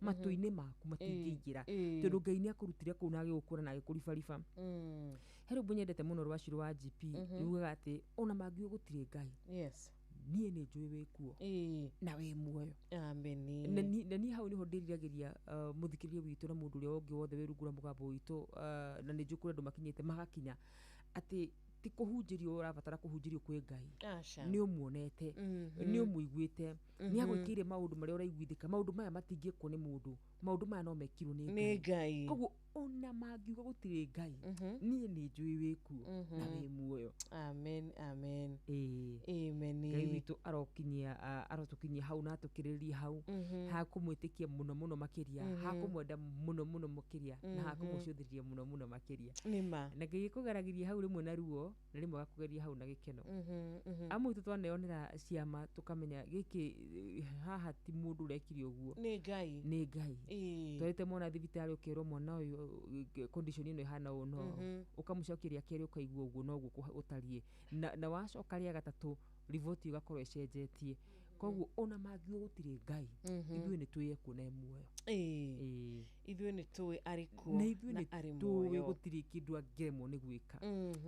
matu-inĩ maku matingĩingĩra tondũ Ngai nĩ akũrutire kũu na agĩgũkũra na agĩkũribariba. He rwĩmbo nyendete mũno rwa Shirũ wa GP rugaga atĩ ona mangiuga gũtirĩ Ngai niĩ nĩ njũĩ wĩ kuo na wĩ muoyo. Na niĩ hau niho ndĩriragĩria mũthikĩrĩria witũ na mũndũ ũrĩa ũngĩ wothe wĩ rungu rwa mũgambo witũ na nĩ njũĩ kũrĩ andũ makinyĩte magakinya atĩ ti kũhunjĩrio ũrabatara kũhunjĩrio kwĩ Ngai, nĩ ũmuonete, nĩ ũmũiguĩte, nĩ agwĩkĩire maũndũ marĩa ũraiguithĩka. Maũndũ maya matingĩkwo nĩ mũndũ, maũndũ maya no mekirwo nĩ Ngai. Koguo ona mangiuga gũtirĩ Ngai niĩ nĩ njũĩ wĩ kuo na wĩ muoyo. Amen. Ngai witũ arotũkinyia hau na atũkĩrĩrie hau ha kũmwĩtĩkia mũno mũno makĩria, ha kũmwenda mũno mũno makĩria na ha kũmũcũthĩrĩria mũno mũno makĩria. Na Ngai akũgeragĩria hau rĩmwe na ruo na rĩmwe agakũgeria hau na gĩkeno. Amwe witũ twaneyonera ciama tũkamenya gĩkĩ haha ti mũndũ ũrekire ũguo, nĩ Ngai. Twarĩte mwana thibitarĩ ũkerwo mwana ũyũ condition ĩno ĩhana ũũ no ũkamũcokeria kerĩ ũkaigua ũguo no guo ũtariĩ na wacoka rĩa gatatũ riboti ĩgakorwo ĩcenjetie. Koguo ona mangiuga gũtirĩ Ngai ithuĩ nĩ twĩ kuona muoyo, ithuĩ nĩ twĩ arĩ kuo na arĩ muoyo, gũtirĩ kĩndũ angĩremwo nĩ gwĩka,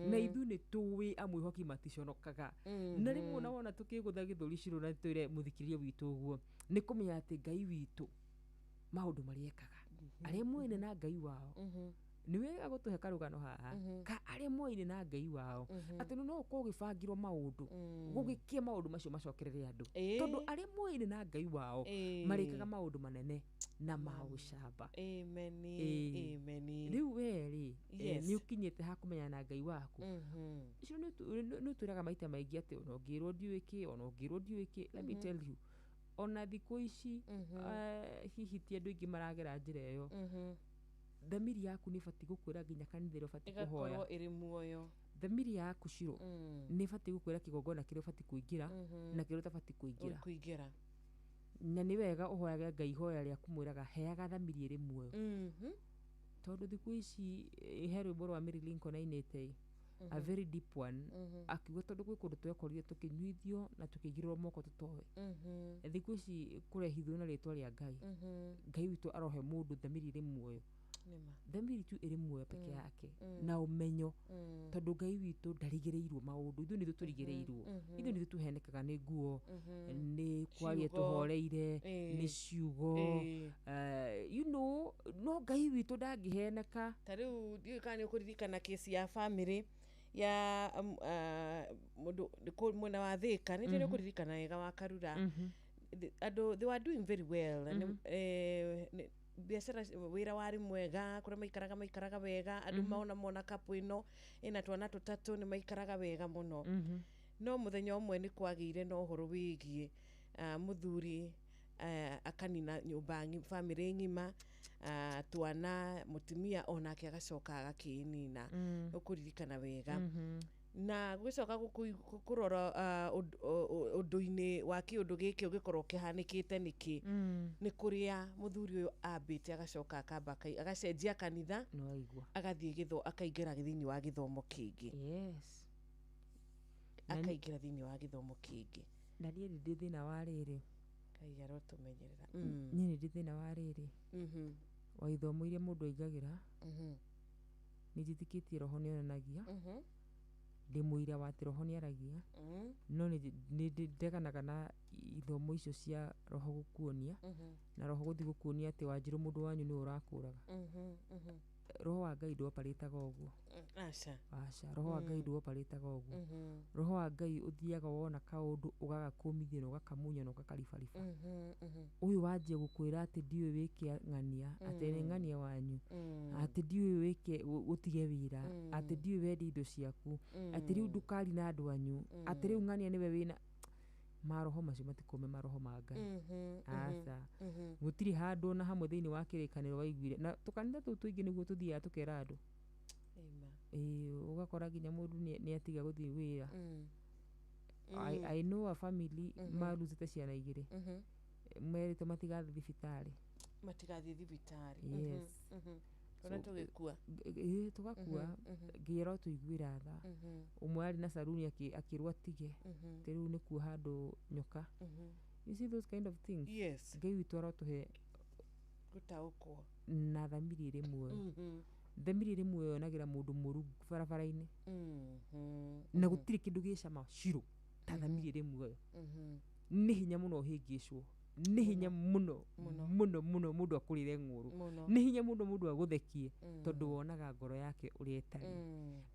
na ithuĩ nĩ twĩ amwĩhoki maticonokaga. Na rĩmwe ona wona tũkĩgũtha gĩthũri Shirũ na twĩre mũthikĩrĩria witũ ũguo nĩ kũmenya atĩ Ngai witũ maũndũ marĩa ekaga arĩa moine na Ngai wao nĩ wega gũtũhe karũgano haha ka arĩa moine na Ngai wao atĩ no ũkorwo ũgĩbangirwo maũndũ gũgĩkia maũndũ macio macokerere andũ tondũ arĩa moine na Ngai wao marĩkaga maũndũ manene na ma ũcamba. Rĩu we nĩ ũkinyĩte ha kũmenya na Ngai waku. Icio nĩ ũtwĩraga maita maingĩ atĩ ona ũngĩrwo ndiũĩkĩ, ona ũngĩrwo ndiũĩkĩ, let me tell you, ona thikũ ici hihi ti andũ aingĩ maragera njĩra ĩyo. Thamiri yaku nĩ batiĩ gũkwĩra nginya kanitha ĩrĩa ũbatiĩ kũhoya ĩgakorwo ĩrĩ muoyo. Thamiri yaku Shirũ nĩ batiĩ gũkwĩra kĩgongona kĩrĩa ũbatiĩ kũingĩra na kĩrĩa ũtabatiĩ kũingĩra. Na nĩ wega ũhoyage Ngai ihoya rĩa kũmwĩraga heaga thamiri ĩrĩ muoyo. Tondũ thikũ ici he rwĩmbo rwa Mary Lincoln ainĩte a very deep one akiuga tondũ gwĩ kũndũ twekorire tũkĩnyuithio na tũkĩigĩrĩrwo moko tũtoĩ. Thikũ ici kũrehithwo na rĩtwa rĩa Ngai, Ngai witũ arohe mũndũ thamiri ĩrĩ muoyo, thamiri tu ĩrĩ muoyo peke yake na ũmenyo, tondũ Ngai witũ ndarigĩrĩirwo maũndũ, ithuĩ nĩthuĩ tũrigĩrĩirwo, ithuĩ nĩthuĩ tũhenekaga nĩ nguo, nĩ kwaria tũhoreire, nĩ ciugo, you know, no Ngai witũ ndangĩheneka. Ta rĩu ndiũĩ kana nĩ ũkũririkana kesi ya family ya mũndũ mwena wa Thĩka, nĩ ũkũririkana wega wa Karura, andũ they were doing very well, biacara wĩra warĩ mwega, kũrĩa maikaraga wega, andũ mona kapu ĩno ĩna twana tũtatũ nĩ maikaraga wega mũno. No mũthenya ũmwe nĩ kwagĩire na ũhoro wĩgiĩ mũthuri akanina nyũmba family ng'ima, twana, mũtumia onake agacoka agakĩnina, ũkũririkana wega. Na gwĩcoka kũrora ũndũ-inĩ wa kĩũndũ gĩkĩ ũgĩkorwo kĩhanĩkĩte nĩkĩ, nĩ kũrĩa mũthuri ũyũ ambĩte agacoka akamba agacenjia kanitha agathiĩ akaingĩra thĩinĩ wa gĩthomo kĩngĩ, akaingĩra thĩinĩ wa gĩthomo kĩngĩ. Na niĩ nĩ ndĩ thĩna wa rĩrĩ, Ngai arotũmenyerera, niĩ nĩ ndĩ thĩna wa rĩrĩ wa ithomo iria mũndũ aingagĩra, nĩ njĩtĩkĩtie roho nĩ onanagia, ndĩ mũira wa atĩ roho nĩ aragia, no nĩ ndeganaga na ithomo icio cia roho gũkuonia na roho gũthiĩ gũkuonia atĩ Wanjirũ mũndũ wanyu nĩwe ũrakũraga. Roho wa Ngai ndũoparĩtaga ũguo. Aca, roho wa Ngai ndũoparĩtaga ũguo. Roho wa Ngai ũthiaga wona kaũndũ ũgagakũmithia na ũgakamunya na ũgakaribariba. Ũyũ wanjia gũkwĩra atĩ ndiũĩ wĩke ng'ania, atĩ nĩ ng'ania wanyu, atĩ ndiũĩ wĩke ũtige wĩra, atĩ ndiũĩ wendie indo ciaku, atĩ rĩu ndũkari na andũ anyu, atĩ rĩu ng'ania nĩwe wĩna maroho macio matikome maroho ma Ngai. Aca, gũtirĩ handũ na hamwe thĩinĩ wa kĩrĩkanĩro waiguire, na tũkanitha tũu tũingĩ nĩguo tũthiaga tũkera andũ, ũgakora nginya mũndũ nĩ atiga gũthiĩ wĩra. I know a family marutĩte ciana igĩrĩ, merĩtwo matigathiĩ thibitarĩ, ona tũgĩkua tũgakua ngĩrwo tũiguĩra tha. Ũmwe arĩ na saruni akĩrwo atige, rĩu nĩ kuo handũ nyoka. You see those kind of things. Ngai witũ arotũhe gutaukwo na thamiri iri muoyo thamiri iri muoyo yonagira mundu muru barabara-ini na gutiri kindu gicama ciro ta thamiri iri muoyo ni hinya muno hingicwo ni hinya muno muno muno mundu akurire ng'uru ni hinya muno mundu aguthekie tondu wonaga ngoro yake uria itari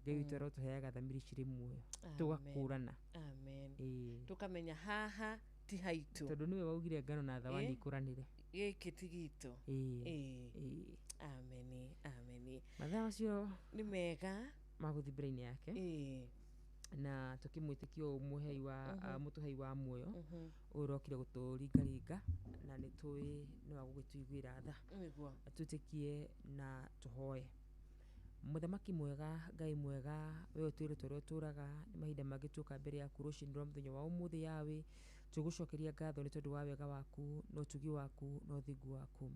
Ngai witu arotuheaga thamiri ciri muoyo tugakurana tukamenya haha ti haitu tondu niwe waugire ngano na thawani ikuranire giki ti gitu ameni ameni mathaa macio ni mega maguthimbira-ini yake na tukimwitikia umuhei wa mutuhei wa muoyo urokire guturingaringa na nitui ni wa gugituiguira tha twitikie na tuhoe. Muthamaki mwega Ngai mwega we utwire turi uturaga ni mahinda mangi tuka mbere yaku rucini rwa muthenya wa umuthi yawe tugucokeria ngatho ni tondu wa wega waku no tugi waku no thingu waku.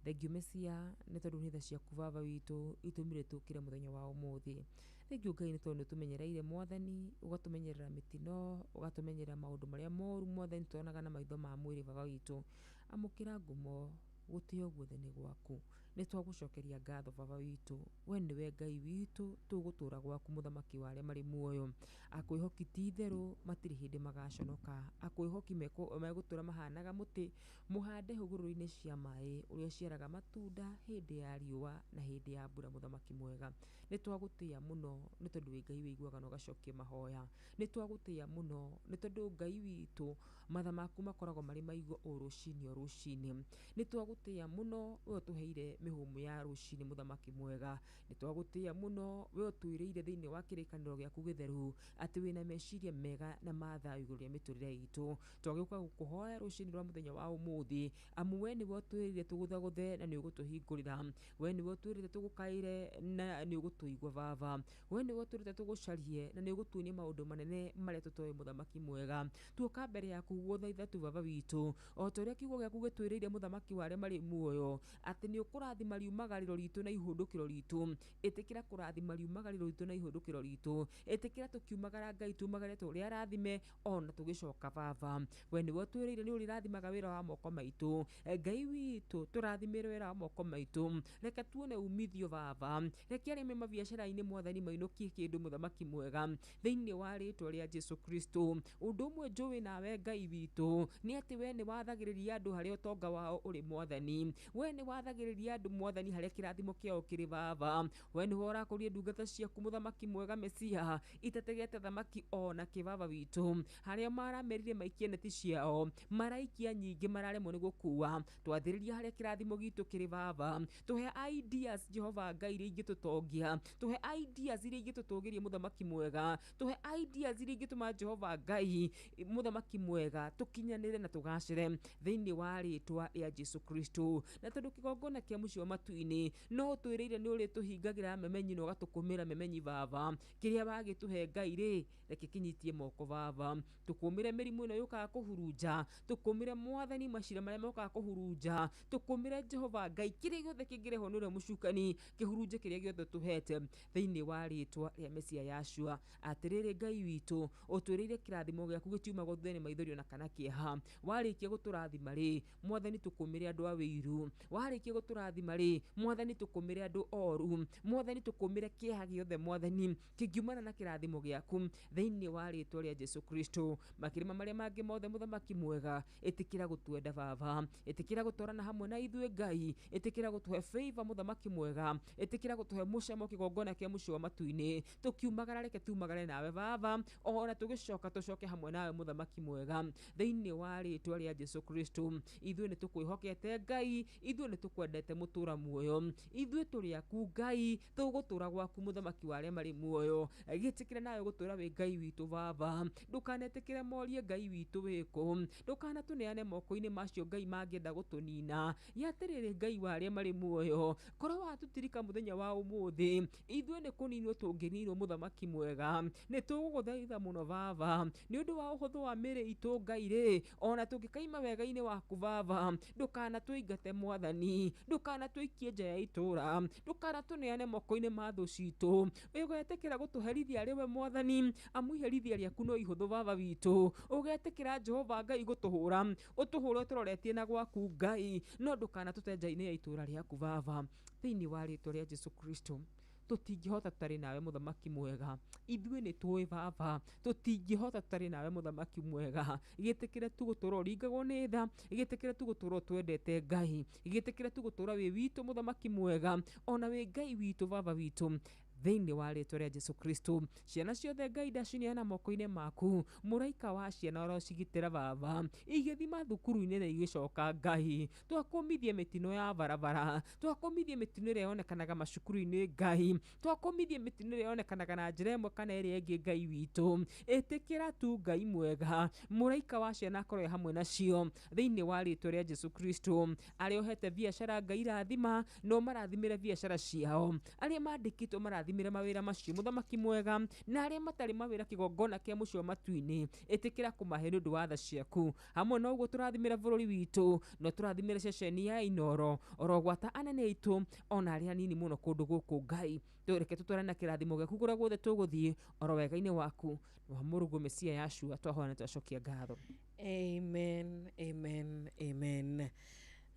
Thengiu Mesia ni tondu ni tha ciaku Baba witu itumire tukire muthenya wa umuthi. Thengiu Ngai ni tondu tumenyereire Mwathani ugatumenyerera mitino ugatumenyerera maundu maria moru Mwathani tuonaga na maitho ma mwiri Baba witu. Amukira ngumo gutio guothe ni gwaku ni twagucokeria ngatho Baba witu we niwe Ngai witu tugutura gwaku muthamaki wa aria mari muoyo akwihoki ti itheru matiri hindi magaconoka akwihoki megutura mahanaga muti muhande hugururi-ini cia mai uria ciaraga matunda hindi ya riua na hindi ya mbura muthamaki mwega ni twagutia muno ni tondu wi Ngai wiguaga na ugacokia mahoya ni twagutia muno ni tondu Ngai witu matha maku makoragwo mari maigo o rucini ni twagutia muno we utuheire mihumu ya rucini muthamaki mwega ni twagutia muno we utwiriire thiini wa kirikaniro giaku githeru ati wina meciria mega na mathayu iguru ria miturire itu twagiuka gukuhoya rucini rwa muthenya wa umuthi amu we niwe utwirire tuguthaguthe na ni ugutuhingurira we niwe utwirire tugukaire na ni ugutuigua Baba we niwe utwirire tugucarie na ni ugutuonia maundu manene maria tutoe muthamaki mwega tuoka mbere yaku guthaitha tu Baba witu o ta uria kiugo giaku gitwiriire muthamaki wa aria mari muoyo ati ni ukurathima riumagariro ritu na ihundukiro ritu itikira kurathima riumagariro ritu na ihundukiro ritu itikira tukiumagara Ngai tumagare turia arathime ona tugicoka Baba we niwe twiriire ni urirathimaga wira wa moko maitu Ngai witu turathimire wira wa moko maitu reke tuone umithio Baba reke arimi mabiacara-ini Mwathani mainukie kindu muthamaki mwega thiini wa ritwa ria Jesu Kristo undu umwe njui nawe Ngai witu ni ati we ni wathagiriria andu haria utonga wao uri Mwathani we ni wathagiriria andu Mwathani haria kirathimo kiao kiri Baba we ni urakuria ndungata ciaku muthamaki mwega Mesia itategete thamaki ona kibaba witu haria maramerire maikie neti ciao maraikia nyingi mararemwo ni gukua twathiriria haria kirathimo gitu kiri Baba tuhe ideas Jehova Ngai iria ingitutongia tuhe ideas iria ingitutungiria muthamaki mwega tuhe ideas iria ingituma Jehova Ngai muthamaki mwega tukinyanire na tugacire thiini wa ritwa ria Jesu Kristo na tondu kigongona kia mucio matu-ini no twiriire ni uri tuhingagira memenyi na ugatukumira memenyi Baba kiria bagituhe Ngai ri reke kinyitie moko Baba tukumire mirimu ino yukaga kuhurunja tukumire Mwathani macira maria mokaga kuhurunja tukumire Jehova Ngai kiria giothe kingireho ni uria mucukani kihurunje kiria giothe tuhete thiini wa ritwa ria Mesia Yashua atiriri Ngai witu utwiriire kirathimo giaku gitiumagwo thutha-ini maithorio na kana kieha warikia guturathima ri Mwathani tukumire andu a wiru warikia guturathima ri Mwathani tukumire andu oru Mwathani tukumire kieha giothe Mwathani kingiumana na kirathimo giaku thiini wa ritwa ria Jesu Kristo makirima maria mangi mothe muthamaki mwega itikira gutwenda Baba itikira gutwarana hamwe na ithuĩ Ngai itikira gutuhe favor muthamaki mwega itikira gutuhe mucamo kigongona kia mucio wa matu-ini tukiumagara reke tumagare nawe Baba ona tugicoka tucoke hamwe nawe muthamaki mwega thiini wa ritwa ria Jesu Kristo ithuĩ ni tukwihokete Ngai ithuĩ ni tukwendete mutura muoyo ithuĩ turi aku Ngai tugutura gwaku muthamaki wa aria mari muoyo gitikire nawe gutura wi Ngai witu Baba ndukanetikire morie Ngai witu wiku ndukanatuneane moko-ini macio Ngai mangienda gutunina yatiriri Ngai wa aria mari muoyo korwo watutirika muthenya wa umuthi ithuĩ ni kuninwo tungininwo muthamaki mwega ni tuguguthaitha muno Baba ni undu wa uhuthu wa miri itu Ngai ri ona tungikaima wega-ini waku Baba ndukana tuingate Mwathani, ndukana tuikie nja ya itura, ndukana tuneane moko-ini ma thu citu, ugetikira gutuherithia riwe Mwathani, amu iherithia riaku no ihuthu Baba witu, ugetikira Jehova Ngai gutuhura, utuhure turoretie na gwaku Ngai, no ndukana tute nja-ini ya itura riaku Baba, thiini wa ritwa ria Jesu Kristo. Tutingihota tutari nawe muthamaki mwega, ithuĩ nĩ tũĩ Baba, tutingihota tutari nawe muthamaki mwega, gĩtĩkĩre tu gũtũra ũringagwo nĩ tha, gĩtĩkĩre tu gũtũra twendete Ngai, gĩtĩkĩre tu gũtũra wĩ witũ muthamaki mwega, ona wĩ Ngai witũ Baba witũ, thiini wa ritwa ria Jesu Kristo. Ciana ciothe Ngai ndacineana moko-ini maku, muraika wa ciana urocigitĩra Baba, igĩthima thukuru-inĩ na igĩcoka Ngai, twakumithie mĩtino ya barabara, twakumithie mĩtino ĩrĩa yonekanaga macukuru-inĩ Ngai, twakumithie mĩtino ĩrĩa yonekanaga na njĩra ĩmwe kana ĩrĩa ĩngĩ Ngai witũ, ĩtĩkĩra tu Ngai mwega, muraika wa ciana akorwo hamwe nacio, thiini wa ritwa ria Jesu Kristo. Arĩa ũhete biacara Ngai rathima, no marathimĩre biacara ciao, arĩa mandĩkĩtwo marathimĩre mawĩra macio muthamaki mwega, na arĩa matarĩ mawĩra kĩgongona kĩa mũcio matu-inĩ, ĩtĩkĩra kũmahe nĩ ũndũ wa tha ciaku. Hamwe na ũguo tũrathimĩra bũrũri witũ, no tũrathimĩre ceceni ya Inoro, orogwata anene aitũ, ona arĩa anini mũno kũndũ gũkũ Ngai, tũreke tũtwarane na kĩrathimo gĩaku kũrĩa guothe tũgũthiĩ, oro wega-inĩ waku wa mũrũgũ Mesia Yashua, twahoya na twacokia ngatho. Amen, amen, amen.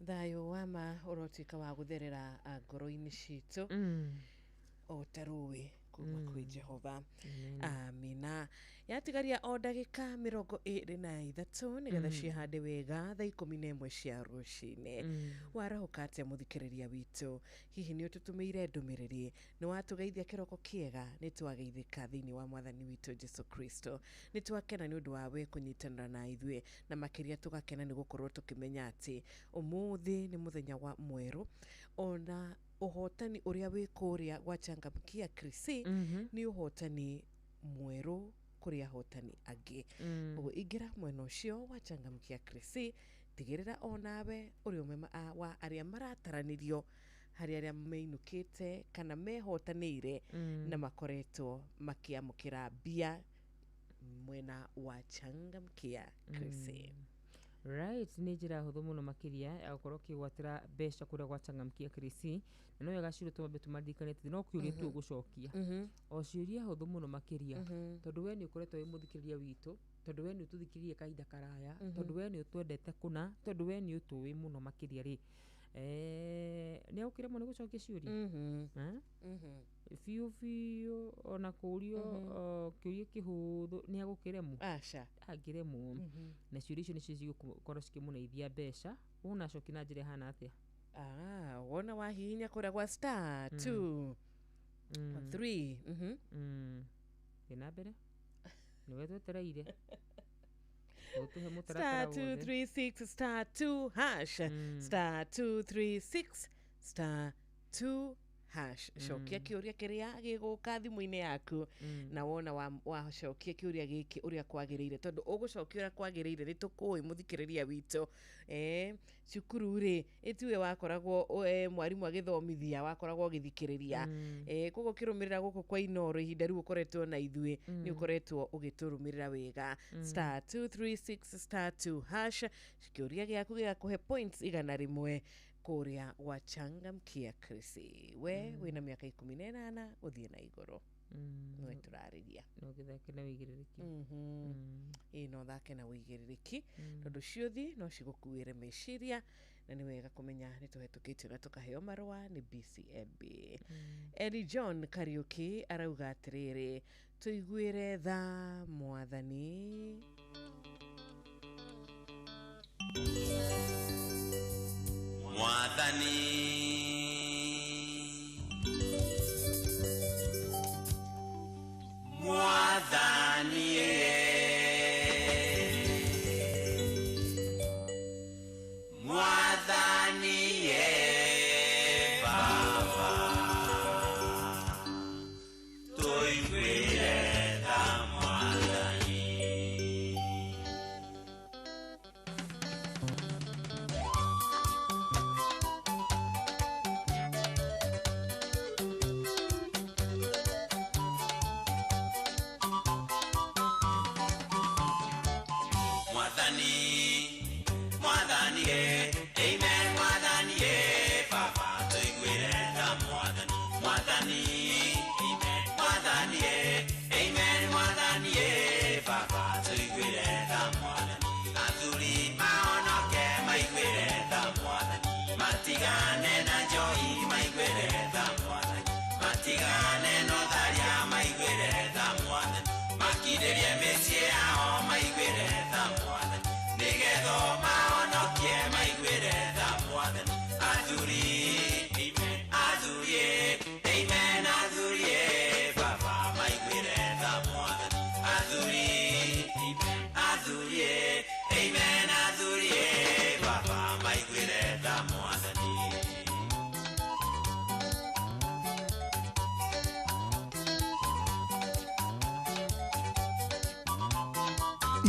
Thayo wa ma ũrotuĩka wa gũtherera ngoro-inĩ citũ, o tarũĩ kuma kwĩ Jehova. Amina. Yatigaria o ndagĩka 23 nĩgetha cihande wega thaa 11 cia rũcinĩ. Warahũka atĩa mũthikĩrĩria witũ? Hihi nĩ ũtũtũmĩire ndũmĩrĩri, nĩ watũgeithia kĩroko kĩega, nĩ twageithĩka thĩinĩ wa Mwathani witũ Jesu Kristo. Nĩ twakena nĩ ũndũ wa we kũnyitanĩra na ithuĩ, na makĩria tũgakena nĩ gũkorwo tũkĩmenya atĩ ũmũthĩ nĩ mũthenya wa mwerũ, ona ũhotani ũrĩa wĩ kũrĩa gwa Changamkia Krisi nĩ ũhotani mwerũ kũrĩ ahotani angĩ. Ũguo ingĩra mwena ũcio wa Changamkia Krisi, tigĩrĩra onawe ũrĩ ũmwe wa arĩa marataranirio harĩ arĩa meinũkĩte kana mehotanĩire na makoretwo makĩamũkĩra mbia mwena wa Changamkia Krisi. Right, nĩ njĩra hũthũ mũno makĩria ya gũkorwo ũkĩgwatĩra mbeca kũrĩa gwa Changamkia Krisi, na no wega ciũria twambe tũmaririkanĩtie no kĩũria tu ũgũcokia, o ciũria hũthũ mũno makĩria, tondũ we nĩ ũkoretwo wĩ mũthikĩrĩria witũ, tondũ we nĩ ũtũthikĩrĩirie kahinda karaya, tondũ we nĩ ũtwendete kũna, tondũ we nĩ ũtũĩ mũno makĩria rĩ, nĩ ũkĩremwo nĩ gũcokia ciũria biũ biũ, ona kũũrio kĩũria kĩhũthũ nĩ agũkĩremwo? Aca, angĩremwo. Na ciũria icio nĩcio cigũkorwo cikĩmũneithia mbeca, wona acoki na njĩra ĩhana atĩa? Wona wahihinya kũrĩa gwa star 2 3 thiĩ na mbere, nĩwe twetereire star 236 star 2 hash star 236 star 2 hash. Cokia kĩũria kĩrĩa gĩgũka thimũ-inĩ yaku, na wona wacokia kĩũria gĩkĩ ũrĩa kwagĩrĩire, tondũ ũgũcokia ũrĩa kwagĩrĩire nĩ tũkũĩ mũthikĩrĩria witũ. Cukuru-rĩ, ĩtiwe wakoragwo mwarimũ agĩthomithia, wakoragwo ũgĩthikĩrĩria. Koguo ũkĩrũmĩrĩra gũkũ kwa Inoro ihinda rĩu ũkoretwo na ithuĩ, nĩ ũkoretwo ũgĩtũrũmĩrĩra wega. Star 236 star 2 hash, kĩũria gĩaku gĩgakũhe points 100 kũrĩa gwa Changamkia Krisi. We wĩna mĩaka 18 gũthiĩ na igũrũ, nĩwe tũrarĩria. No gĩthake na wĩigĩrĩrĩki. No thake na wĩigĩrĩrĩki, tondũ ciũthi no cigũkuĩre meciria, na nĩ wega kũmenya nĩ tũhetũkĩtio na tũkaheo marũa nĩ BCMB. Eli John Kariuki arauga atĩrĩrĩ, tũiguĩre tha Mwathani.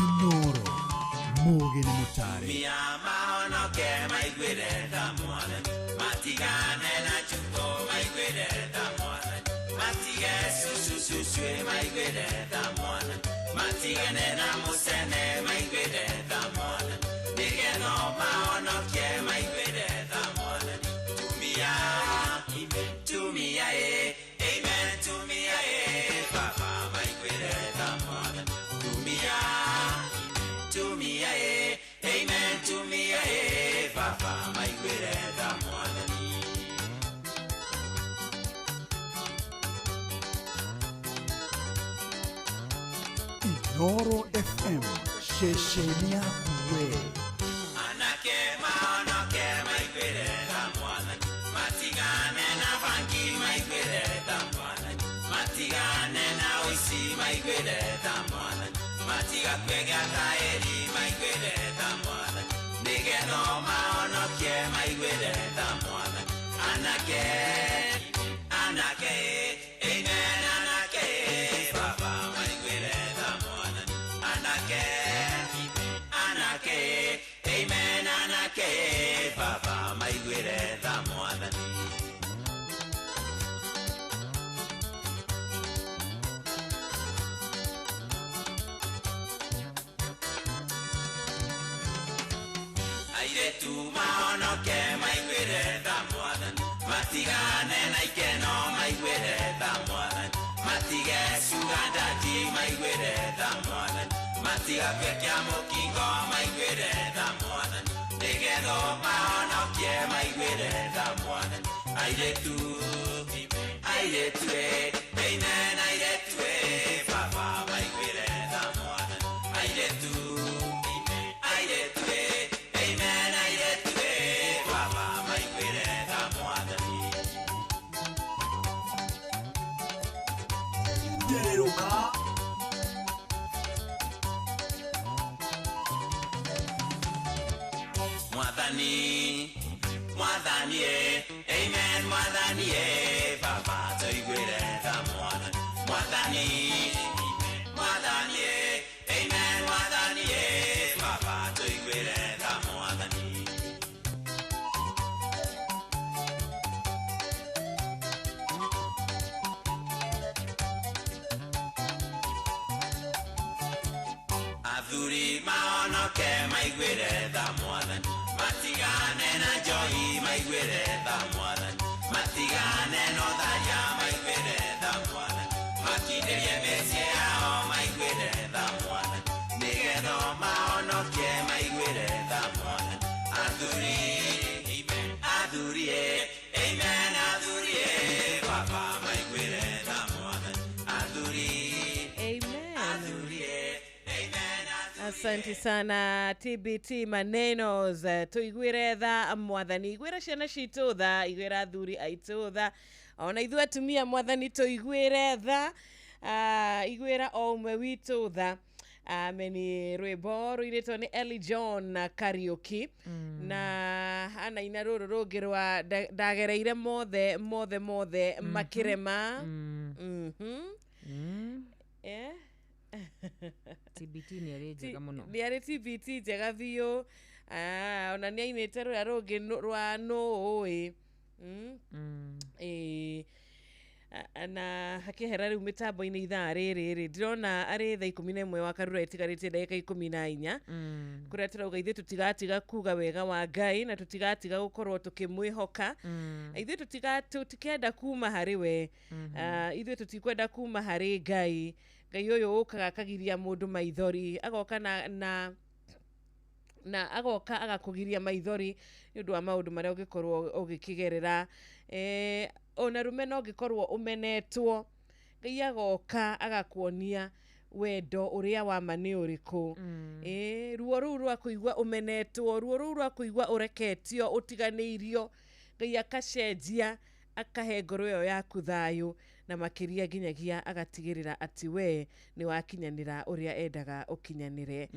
Inoro Mugen Mutare Miyama ono ke maigwere tamwana matigane na chuko maigwere tamwana matige susu maigwere tamwana matigane na musene maigwere tamwana digeno ma ono ke maigwere tamwana tumia amen tumia papa maigwere tamwana tumia amen tumia papa maigwere tamwana Inoro FM Sheshenia Kwe anake maono ke maigwere tamwana matigane na vangi maigwere tamwana matigane na oisi maigwere tamwana matiga kwega taeri maigwere tamwana nigeno maono ke maigwere tamwana anake amen anake papa maigwere tamwana anake amen anake papa maigwere tamwana aire tu maono ke maigwere tamwana matigane na ikeno maigwere tamwana matige suganda ti maigwere tamwana matiga kwekya mokingo maigwere tamwana negeno maono ke maigwere tamwana aire tu amen aire tu papa maigwere tamwana aire tu amen aire tu papa maigwere tamwana Deroka Mwadhani amen mwadhani papa toigwere tamwana mwadhani amen mwadhani papa toigwere tamwana Adhuri maono ke maigwere tamwana matigane na joy maigwere tamwana matigane no daya maigwere tamwana makiderie mesie ao maigwere tamwana nigeno maono ke maigwere tamwana adhuri amen adhuri papa maigwere tamwana adhuri Asante sana TBT Manenos tuigwire tha mwathani igwira ciana citu tha igwira athuri aitu tha ona ithu atumia mwathani tuigwire tha igwira o umwe witu tha meni rwimbo rwirĩtwo nĩ Ellie John Karaoke na anaina rũrũ rũngĩ rwa ndagereire mothe makĩrema TBT nĩ arĩ njega mũno nĩ arĩ TBT njega biũ ona nĩ ainĩte rũrĩa rũngĩ rwa nũĩ na hakĩhera rĩu mĩtambo-inĩ ithaa rĩrĩ ndĩrona arĩ thaa 11 wa karura ĩtigarĩtie ndagĩka 14 kũrĩa tũrauga ithuĩ tũtigatiga kuga wega wa Ngai na tũtigatiga gũkorwo tũkĩmwĩhoka ithuĩ tũtikenda kuma harĩ we ithuĩ tũtikwenda kuma harĩ Ngai ũyũ ũkaga akagiria mũndũ maithori agoka na agoka agakũgiria maithori nĩ ũndũ wa maũndũ marĩa ũngĩkorwo ũgĩkĩgerera ona rũmena ũngĩkorwo ũmenetwo Ngai agoka agakuonia wendo ũrĩa wa ma nĩ ũrĩkũ ruo rũu rwa kũigua ũmenetwo ruo rũu rwa kũigua ũreketio ũtiganĩirio Ngai akacenjia akahe ngoro ĩyo yaku thayũ na makiria nginyagia agatigirira ati we ni wakinyanira uria endaga ukinyanire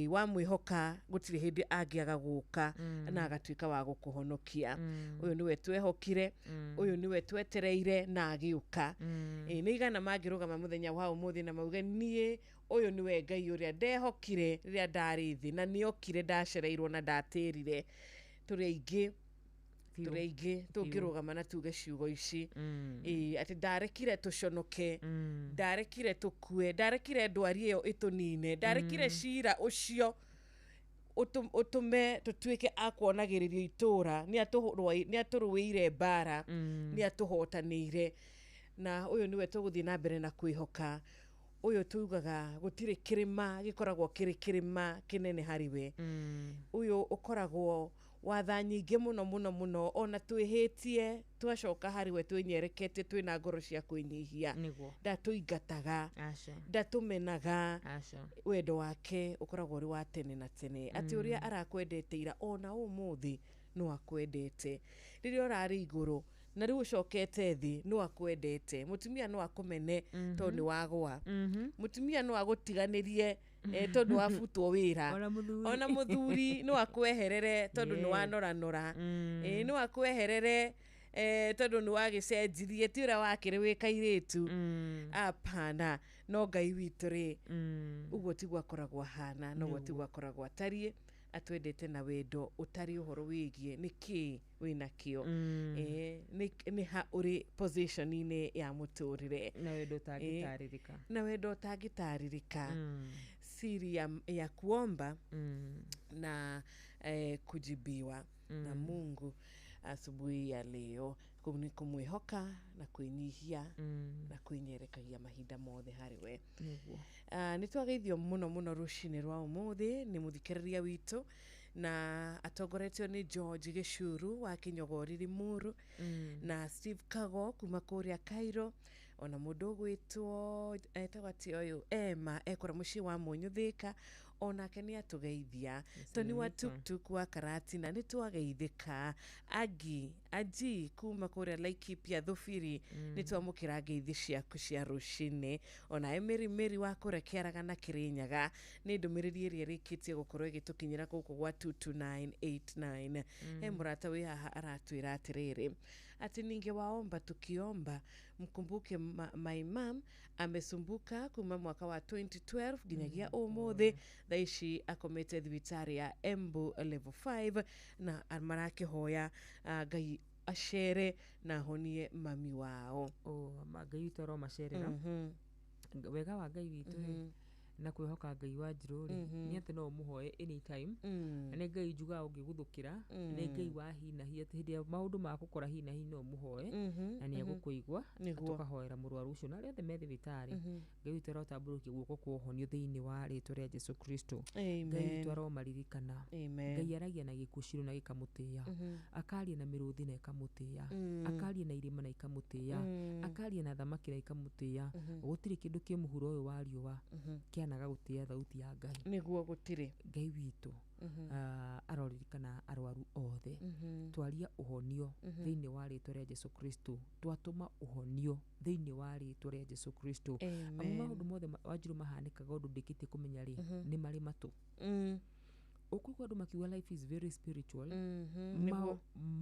wa mwihoka gutire hindi angiaga guka na agatuika wa gukuhonokia uyu niwe twehokire uyu niwe twetereire na agiuka ni igana magirugama muthenya wa umuthi na mauge nie uyu niwe Ngai uria ndehokire riria ndari thi na niokire ndacereirwo na ndatirire turi aingi tungirugama na tuge ciugo ici ati ndarekire tuconoke ndarekire tukue ndarekire ndwari iyo itunine ndarekire cira ucio utume tutuike akwonagiririo itura ni aturuire bara ni atuhotanire na uyu niwe tuguthie na mbere na kwihoka uyu tugaga gutire kirima gikoragwo kirima kinene hariwe uyu ukoragwo watha nyingi muno ona twihitie twacoka hariwe twinyerekete twina ngoro cia kwinyihia ndatuingataga ndatumenaga wendo wake ukoragwo uri wa tene na tene ati uria arakwendete ira ona umuthi no akwendete riria urari iguru na riu ucokete thi no akwendete mutumia no akumene to ni wagwa mutumia no agutiganirie tondu wafutwo wira ona muthuri no akweherere tondu ni wanora no akweherere tondu ni wagicenjirie ti ura wakire wikairitu apana no Ngai witu ri uguo tigwa koragwo hana no guo tigwa koragwo atarie atwendete na wendo utari uhoro wigie niki wina kio ni ha uri position ine ya muturire na wendo utagitaririka siri ya kuomba na kujibiwa na Mungu asubuhi ya leo kumwihoka na kwinyihia na kwinyerekagia mahinda mothe hariwe nitwageithio muno rucini rwa umuthi ni muthikiriria witu na atongoretio ni George Gicuru wa Kinyogori Limuru na Steve Kago kuma kuria Cairo ona mundu gwitwo etagati uyu Emma ekora muci wa Munyuthika ona kenia tugeithia toni wa tuktuk wa Karatina ni twageithika aji kuma kuria Laikipia Thufiri ni twamukira ngeithi ciaku cia rucini ona Meri wa kuria Kiaraga na Kirinyaga ni ndumiriri iria rikitie gukorwo igitukinyira guku gwa 22989 murata wi haha aratwira atiriri ati ninge waomba tukiomba mkumbuke my mom amesumbuka kuma mwaka wa 2012 ginyagia umuthi thaici akomete thibitari ya Embu level 5 na marake hoya Ngai acere na honie mami wao Ngai toro macerera wega wa Ngai witu na kwihoka Ngai wa njiruri ni ati no muhoye anytime na ni Ngai juga ungiguthukira ni Ngai wa hina hi ati hindi maundu makukora hina hi no muhoye na ni agukuigwa tukahoera murwaru ucio na riothe me thibitari Ngai witero tamburukie guoko kuohonio thiini wa ritwa ria Jesu Kristo Ngai witero maririkana Ngai aragia na gikuciru na gikamutia akaria na miruthi na ikamutia akaria na irima na ikamutia akaria na thamaki na ikamutia gutiri kindu ki muhuro uyu wa riua kianaga gutia thauti ya Ngai niguo gutire Ngai witu aroririkana arwaru othe twaria uhonio thiini wa ritwa ria Jesu Kristo twatuma uhonio thiini wa ritwa ria Jesu Kristo maundu mothe wanjiru mahanikaga undu ndikite kumenya ri ni mari matu ukugwa andu makiuga life is very spiritual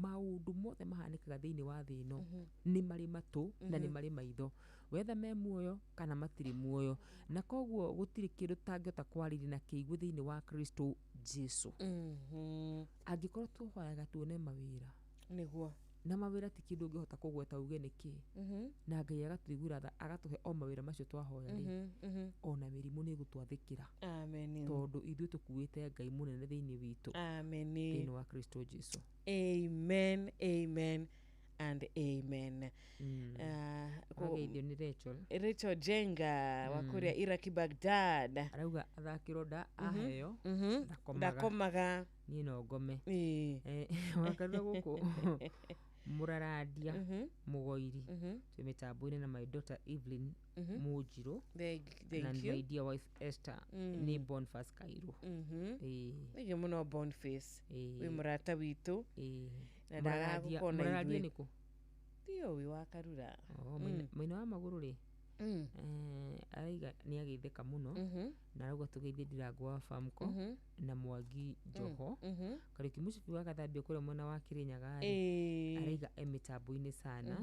maundu mothe mahanikaga thiini wa thino ni mari matu na ni mari maitho wetha me muoyo kana matiri muoyo na koguo gutiri kindu tangiota kwariri na kiigu thiini wa Kristo Jesu angikorwo tuhoyaga tuone mawira niguo na mawira ti kindu ngihota kugweta uge niki na Ngai agatuigura agatuhe o mawira macio twahoya ri ona mirimu ni gutwathikira amen tondu ithuĩ tukuite Ngai munene thiini witu amen thiini wa Kristo Jesu amen and amen ageithio ni Rachel Jenga wa kuria Iraki Baghdad arauga athakirwo nda aheo ndakomaga ni no ngome wakarura guku muraradia mugoiri twi mitambo-ini na my daughter Evelyn Mujiru na my dear wife Esther ni Boniface Kairu nige muno Boniface wi murata witu na ndagagukona muraradia niku Tio wi wa Karura. Mwina wa maguru ri. Araiga ni ageitheka muno na arauga tugeithie Ndirangu wa Famco na Mwangi Njoho Kariuki Mucibi wa Gathambia kuria mwena wa Kirinyaga araiga emitambo-ini sana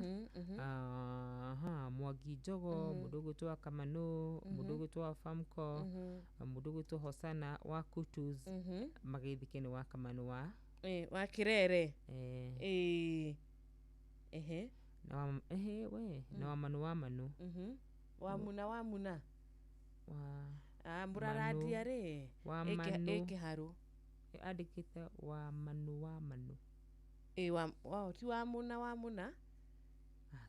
Mwangi Njoho mundu gwitwa Kamano mundu gwitwa Famco mundu gwitwa Hosana wa Kutus mageithike ni wa Kamano wa Kirere na wa Manu wa Manu wa Muna Muraradia ri Kiharu andikite wa Manu ti wa Muna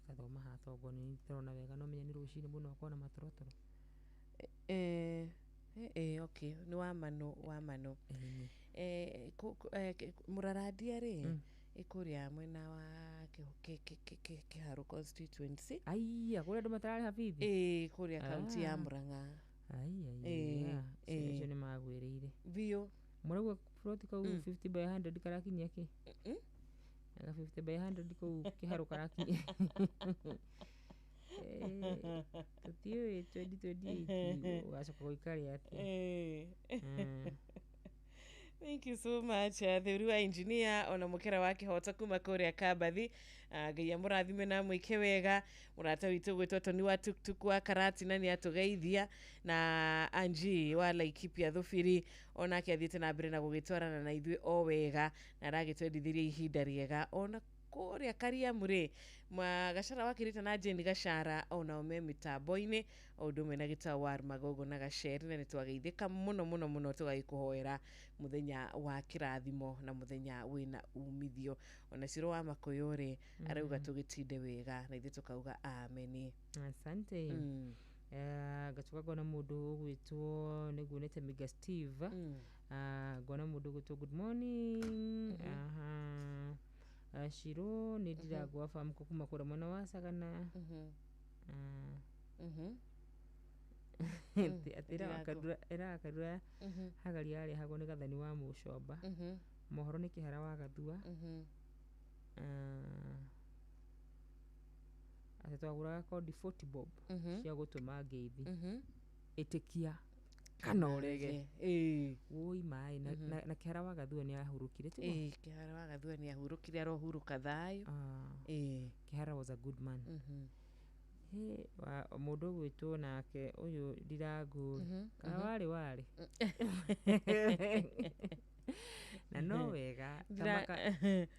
kathoma hatongo ni turona wega no menya ni rucini muno akona matorotoro okay ni wa Manu Muraradia ri ikuria mwena wa Kiharu constituency kuria andu matarari habithi kuria kaunti ya Murang'a icio ni magwiriire bio muragwa plot kau 50 by 100 karakinya ki 50 by 100 kau Kiharu karakinya tutiwe 2028 ugacoka guikari ati Thank you so much thuri wa engineer ona mukera wake hota kuma kuria Kabathi ngai amurathime na mwike wega murata witu gwitwa Toni wa tuktuk wa Karati na ni atugeithia na Angie wa Laikipia Thufiri ona kiathite na mbere na gugitwarana na ithui o wega na ragitwendithirie ihinda riega ona kuria Kariamuri Gacara wakirite na Jane Gacara ona ome mitambo-ini undu mena Gitawar Magogo na Gaceri na nitwageithika muno tugagikuhoera muthenya wa kirathimo na muthenya wina umithio ona Ciro wa Makuyuri arauga tugitinde wega na ithu tukauga amen. Asante. Gacuka gona mundu gwitwo niguonete Miga Steve gona mundu gwitwo good morning Ciro ni Ndirangu wa Famco kuma kuria mwena wa Sagana era akadura hagari ari hago ni Gathani wa Mucomba mohoro ni Kihara wa Gathua atwaguraga kodi 40 bob cia gutuma ngeithi itikia kana urege woi mai na Kihara wa Gathua ni ahurukire tu Kihara wa Gathua ni ahurukire arohuruka thayo Kihara was a good man wa mundu gwitwo nake uyu Ndirangu wari na no wega tamaka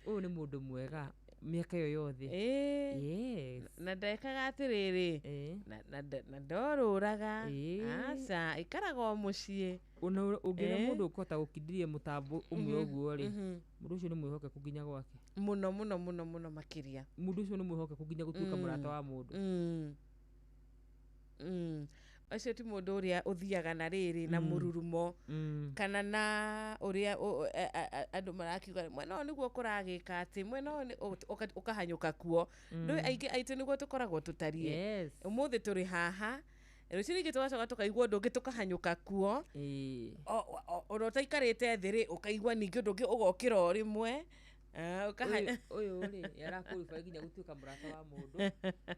uyu ni mundu mwega miaka yo yothe yes na ndekaga atiriri na ndoruraga aca ikaraga mucii ungira mundu ukota gukindirie mutambo umwe oguo ri mundu ucio ni mwihoke kuginya gwake muno makiria mundu ucio ni mwihoke kuginya gutuika murata wa mundu acio ti mundu uria uthiaga na riri na mururumo kana na uria andu marakiuga mwena niguo kuragika ati mwena ukahanyuka kuo ndu aingi aitu niguo tukoragwo tutarie umuthi turi haha rucio ringi tugacoka tukaigua undu ungi tukahanyuka kuo ona utaikarite thiri ukaigua ningi undu ungi ugokira o rimwe uyu ri yarakurufa nginya gutuika murata wa mundu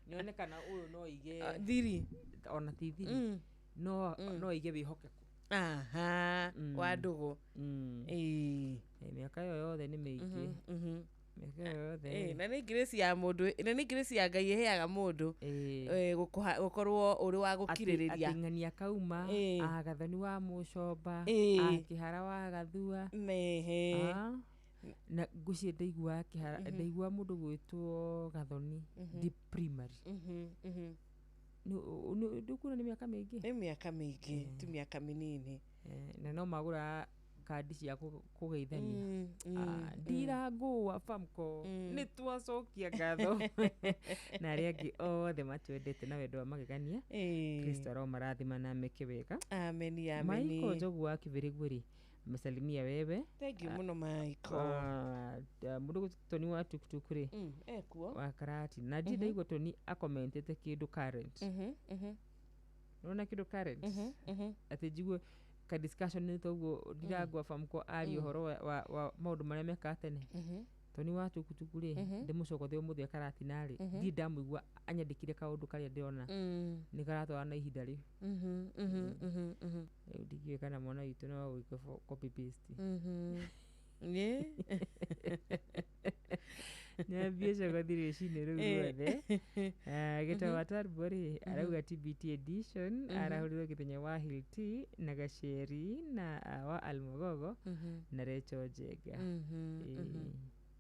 nionekana uyu no ige thiri ona ti thiri no ige wihokeku wa ndugu miaka yo yothe ni miingi miaka yo yothe na ni grace ya mundu na ni grace ya Ngai iheaga mundu gukorwo uri wa gukiririria ating'ania kauma Gathani wa Mucomba Kihara wa Gathua na ngucie ndaigua Kihara ndaigua mundu gwitwo Gathoni deep primary ndukuna ni miaka mingi ti miaka minini na no magura kandi cia kugeithania Ndirangu wa Famco ni twacokia ngatho na aria angi othe matwendete na wendo wa magegania Kristo aro marathima na meke wega amen Maiko Njogu wa Kibiriguri mesalimia wewe thank you muno Maiko mundu Toni wa tuktuk ri kuo wa Karati na ndaigua Toni akomentete kindu current nona kindu current ati jigwe ka discussion ni toguo Ndirangu wa Famco ari uhoro wa maundu maria meka tene Toni watu kutukuri ndimucokothe umuthi akaratinari ndi ndamwigua anyandikire kaundu karia ndirona ni karatwara na ihinda riu ndigiwe kana mwana witu no gwika copy paste nyambie cokothi rũcinĩ rũu ruothe gĩtawa Tarbori arauga TBT edition arahũrirwo Gĩthenya wa Hilti na Gacheri na wa Almogogo na Recho Njenga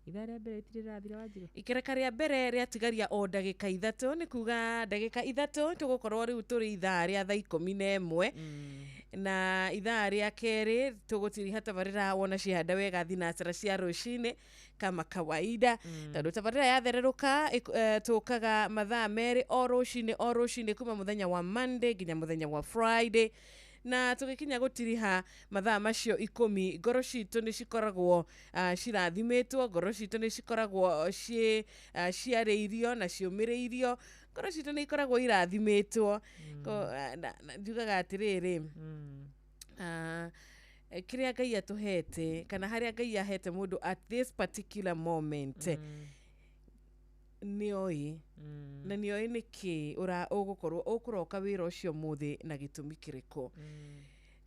ithaa rĩa mbere itirĩ rĩrathira Wanjiru ikereka rĩa mbere rĩatigaria o ndagĩka ithatũ nĩ kuga ndagĩka ithatũ tũgũkorwo rĩu tũrĩ ithaa rĩa thaa 11 na ithaa rĩa kerĩ tũgũtiriha tabarĩra wona cihanda wega thinacara cia rũcinĩ kama kawaida tondũ tabarĩra yathererũka tũkaga mathaa merĩ o rũcinĩ kuma mũthenya wa Monday nginya mũthenya wa Friday na tugikinya gutiriha mathaa macio 10 ngoro citũ nĩ cikoragwo cirathimĩtwo ngoro citũ nĩ cikoragwo ciarĩirio na ciũmĩrĩirio ngoro citũ nĩ ikoragwo irathimĩtwo njugaga atĩrĩrĩ kĩrĩa Ngai atũhete kana harĩa Ngai ahete mũndũ at this particular moment nĩoĩ na nĩoĩ nĩkĩ ũkũroka wĩra ũcio mũthĩ na gĩtũmi kĩrĩkũ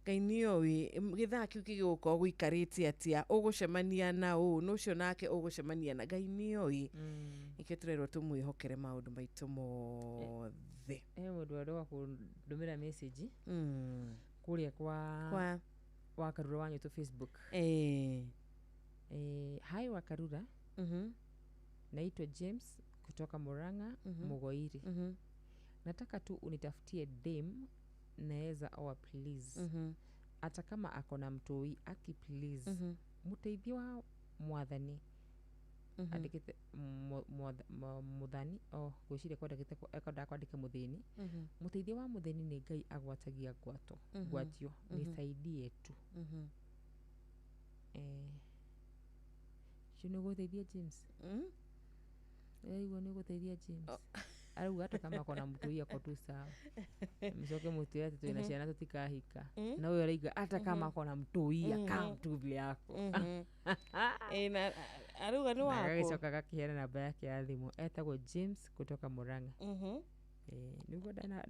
Ngai nĩoĩ gĩthaa kĩu gĩgũkorwo gũikarĩte atĩa ũgũcemania na ũũ n'ũcio nake ũgũcemania na Ngai nĩoĩ nĩkĩo tũrerwo tũmwĩhokere maũndũ maitũ mothe mũndũ arĩa kũndũmĩra message kũrĩa kwa Wakarura wanyu Facebook hi Wakarura naitwa James kutoka Murang'a Mugoiri nataka tu unitafutie dem naweza oa please hata kama akona mtoi aki please muteithio wa mwathani andikite muthani gwiciria kwandike muthini muteithio wa muthini ni Ngai agwatagia gwatio nisaidie tu shino guteithia James igua ni guteithia James arauga hata kama akona mtoi ako tu sawa mcoke mutoi ati twina ciana tutikahika na uyo araiga hata kama akona mtoi account vile yako na arauga ni wako agacoka gakiheana namba yake ya thimu etagwo James kutoka Murang'a niguo ndana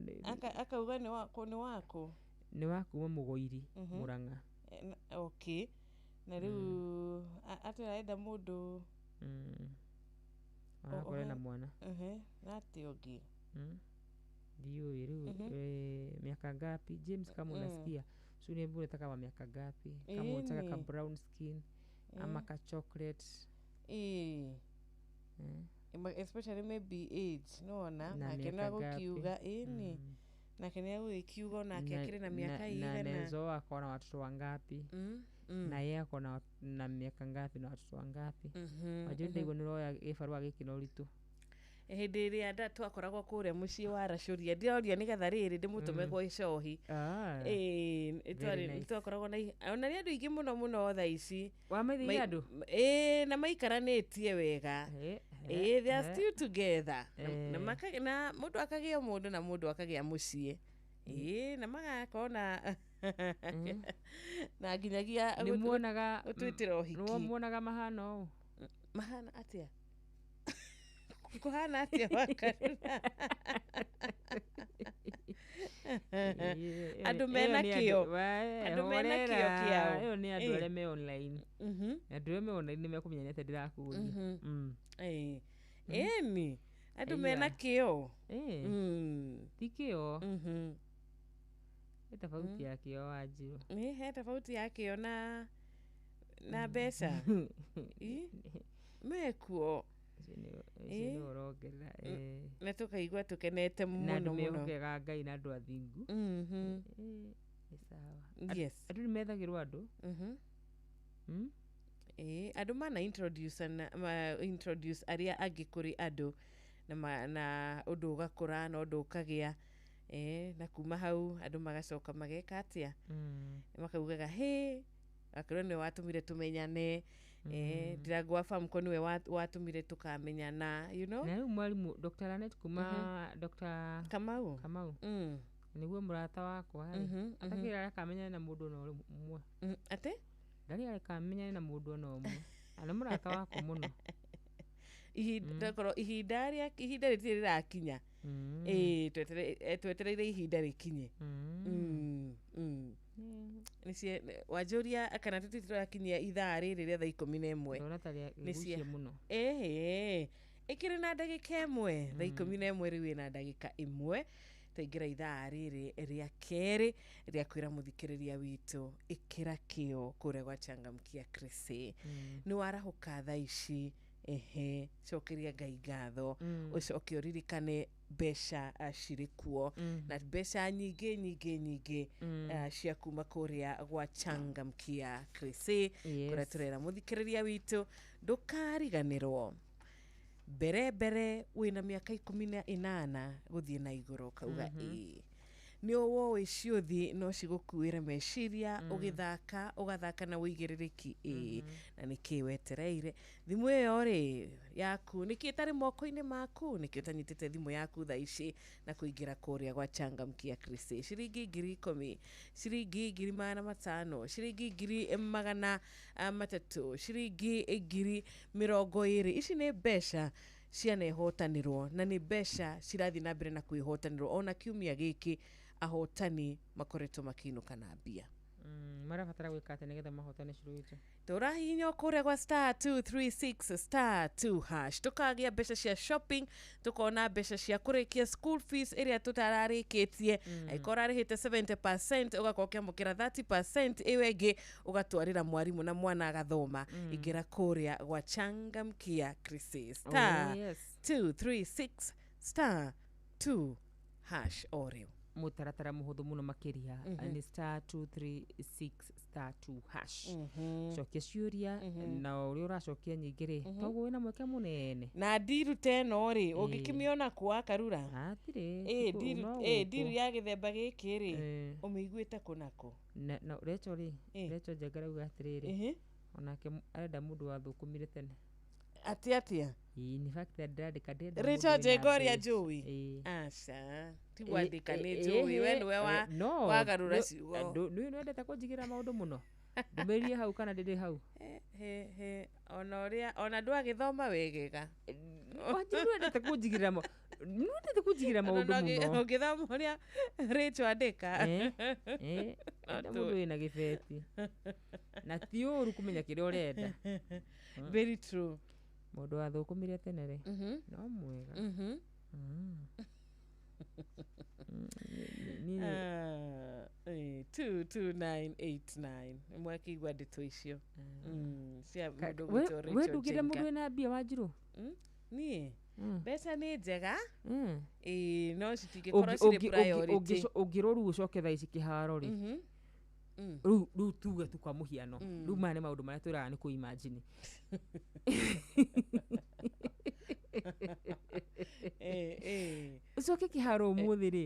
akauga ni wako Mugoiri Murang'a okay na riu atiraenda mundu akore na mwana nati ogi ndiyo riu miaka ngapi James kama unasikia suni mbona kama miaka ngapi kama unataka ka brown skin ama ka chocolate especially maybe age naona nakena gukiuga ni nakena gukiuga nake akiri na miaka igana na nezo akona watoto wangapi na yeye akona na miaka ngapi na watoto wangapi wajua ndio niroya gibarua giki no ritu hĩndĩ ĩrĩa nda twakoragwo kũrĩa mũciĩ wa Racuria ndiroria nĩgetha rĩrĩ ndĩmũtũme kwa icohi twakoragwo na ona nĩ andũ ingĩ mũno thaa ici wamaithiĩ andũ na maikaranĩtie wega they are still together na mũndũ akagĩa mũndũ na mũndũ akagĩa mũciĩ na magakona na nginyagia nĩmuonaga ũtwĩtĩra ũhiki nĩmuonaga mahana atĩa kuhana atĩa Wakarura andũ mena kĩo kĩao ĩyo nĩ andũ arĩa me online andũ arĩa me online nĩ mekũmenya atĩ ndĩrakũria ni andũ mena kĩo ti kĩo tofauti ya kĩo Wanjiru he tofauti ya kĩo na mbeca mekuo na tukaigua tukenete mũno mehokega Ngai na andũ athingu sawa andũ nĩ methagĩrwo andũ andũ mana introduce arĩa angĩ kũrĩ andũ na ũndũ ũgakũra na ũndũ ũkagĩa na kuma hau andũ magacoka mageka atĩa makaugaga akorwo nĩ watũmire tũmenyane Ndirangwa Famko niwe watũmire tukamenyana you know na mwalimu Dr. Lanet kuma Dr. Kamau niguo murata wakwa atakira akamenyana na mũndũ no ũmwe ate ndari akamenyana na mũndũ no ũmwe ana murata wako muno ihinda rĩtirĩ rĩrakinya twetereire ihinda rĩkinye wanjũria kana tũtirakinyia ithaa rĩrĩ rĩa thaa 11 ndona ta rĩgucie mũno ĩkĩrĩ na ndagĩka ĩmwe thaa 11 rĩu ĩna ndagĩka ĩmwe twaingĩra ithaa rĩrĩ rĩa kerĩ rĩa kwĩra mũthikĩrĩria witũ ĩkĩra kĩo kũrĩa gwa Changamkia Crusade nĩ warahũka thaa ici cokeria Ngai ngatho ũcoke ũririkane mbeca cirĩ kuo na mbeca nyingĩ cia kuma kũrĩa gwa Changamkia Crusade kũrĩa tũrera mũthikĩrĩria witũ ndũkariganĩrwo mbere wĩna mĩaka 18 gũthiĩ na igũrũ kauga nĩ woĩ ciũthi no cigũkuĩre meciria ũgathaka na wĩigĩrĩrĩki na nĩkĩ wetereire thimũ ĩyo rĩ yaku nĩkĩ ĩtarĩ moko-inĩ maku nĩkĩ ũtanyitĩte thimũ yaku thaa ici na kũingĩra kũrĩa gwa Changamkia Crusade ciringi 10,000 ciringi 500 ciringi 300 ciringi 20,000 ici nĩ mbeca cianehotanĩrwo na nĩ mbeca cirathiĩ na mbere na kwĩhotanĩrwo ona kiumia gĩkĩ ahotani makoretwo makĩinũka na mbia marabatara gwĩka atĩ nĩgetha mahotane ciruĩte tũrahihinya kũrĩa gwa *236*2# tũkagĩa mbeca cia shopping tũkona mbeca cia kũrĩkia school fees ĩrĩa tũtararĩkĩtie angĩkorwo arĩhĩte 70% ũgakorwo ũkĩamũkĩra 30% ĩyo ĩngĩ ũgatwarĩra mwarimũ na mwana agathoma ingĩra kũrĩa gwa Changamkia Crusade *236*2# o rĩu mũtaratara mũhũthũ mũno makĩria nĩ *236*2# cokia ciũria na ũrĩa ũracokia nyingĩ-rĩ toguo wĩna mweke mũnene na ndiru teno rĩ ũngĩkĩmĩona kwa Karura ndiru ya gĩthemba gĩkĩ-rĩ ũmĩiguĩte kũnakũ na Rachel Njengera uga atĩrĩrĩ onake arenda mũndũ wathũkũmire tene atia in fact ndandĩka ndenda Rachel Njengoria njũĩ aca ti wandĩka nĩ njũĩ we nĩwe wagarũra ciugo nĩ wendete kũnjigĩra maũndũ mũno ndũmĩrĩrie hau kana ndĩrĩ hau ona ndwagĩthoma wegega nĩ wendete kũnjigĩra maũndũ mũno ũngĩthoma ũrĩa Rachel andĩka mũndũ wĩna gĩbeti na ti ũru kũmenya kĩrĩa ũrenda very true mũndũ wathũkũmire tene-rĩ no mwega 22989 mwakĩigua ndĩtũ icio cia mũndũ gwĩtwo Rachel Njenga wendugire mũndũ wĩna mbia Wanjirũ niĩ mbeca nĩ njega no citingĩkorwo cirĩ priority ũngĩrũru ũcoke thaa ici kĩharo-rĩ rĩu tuge tu kwa mũhiano rĩu maya nĩ maũndũ marĩa twĩraga nĩ kũ-imagine ũcoke kĩharo ũmũthĩ-rĩ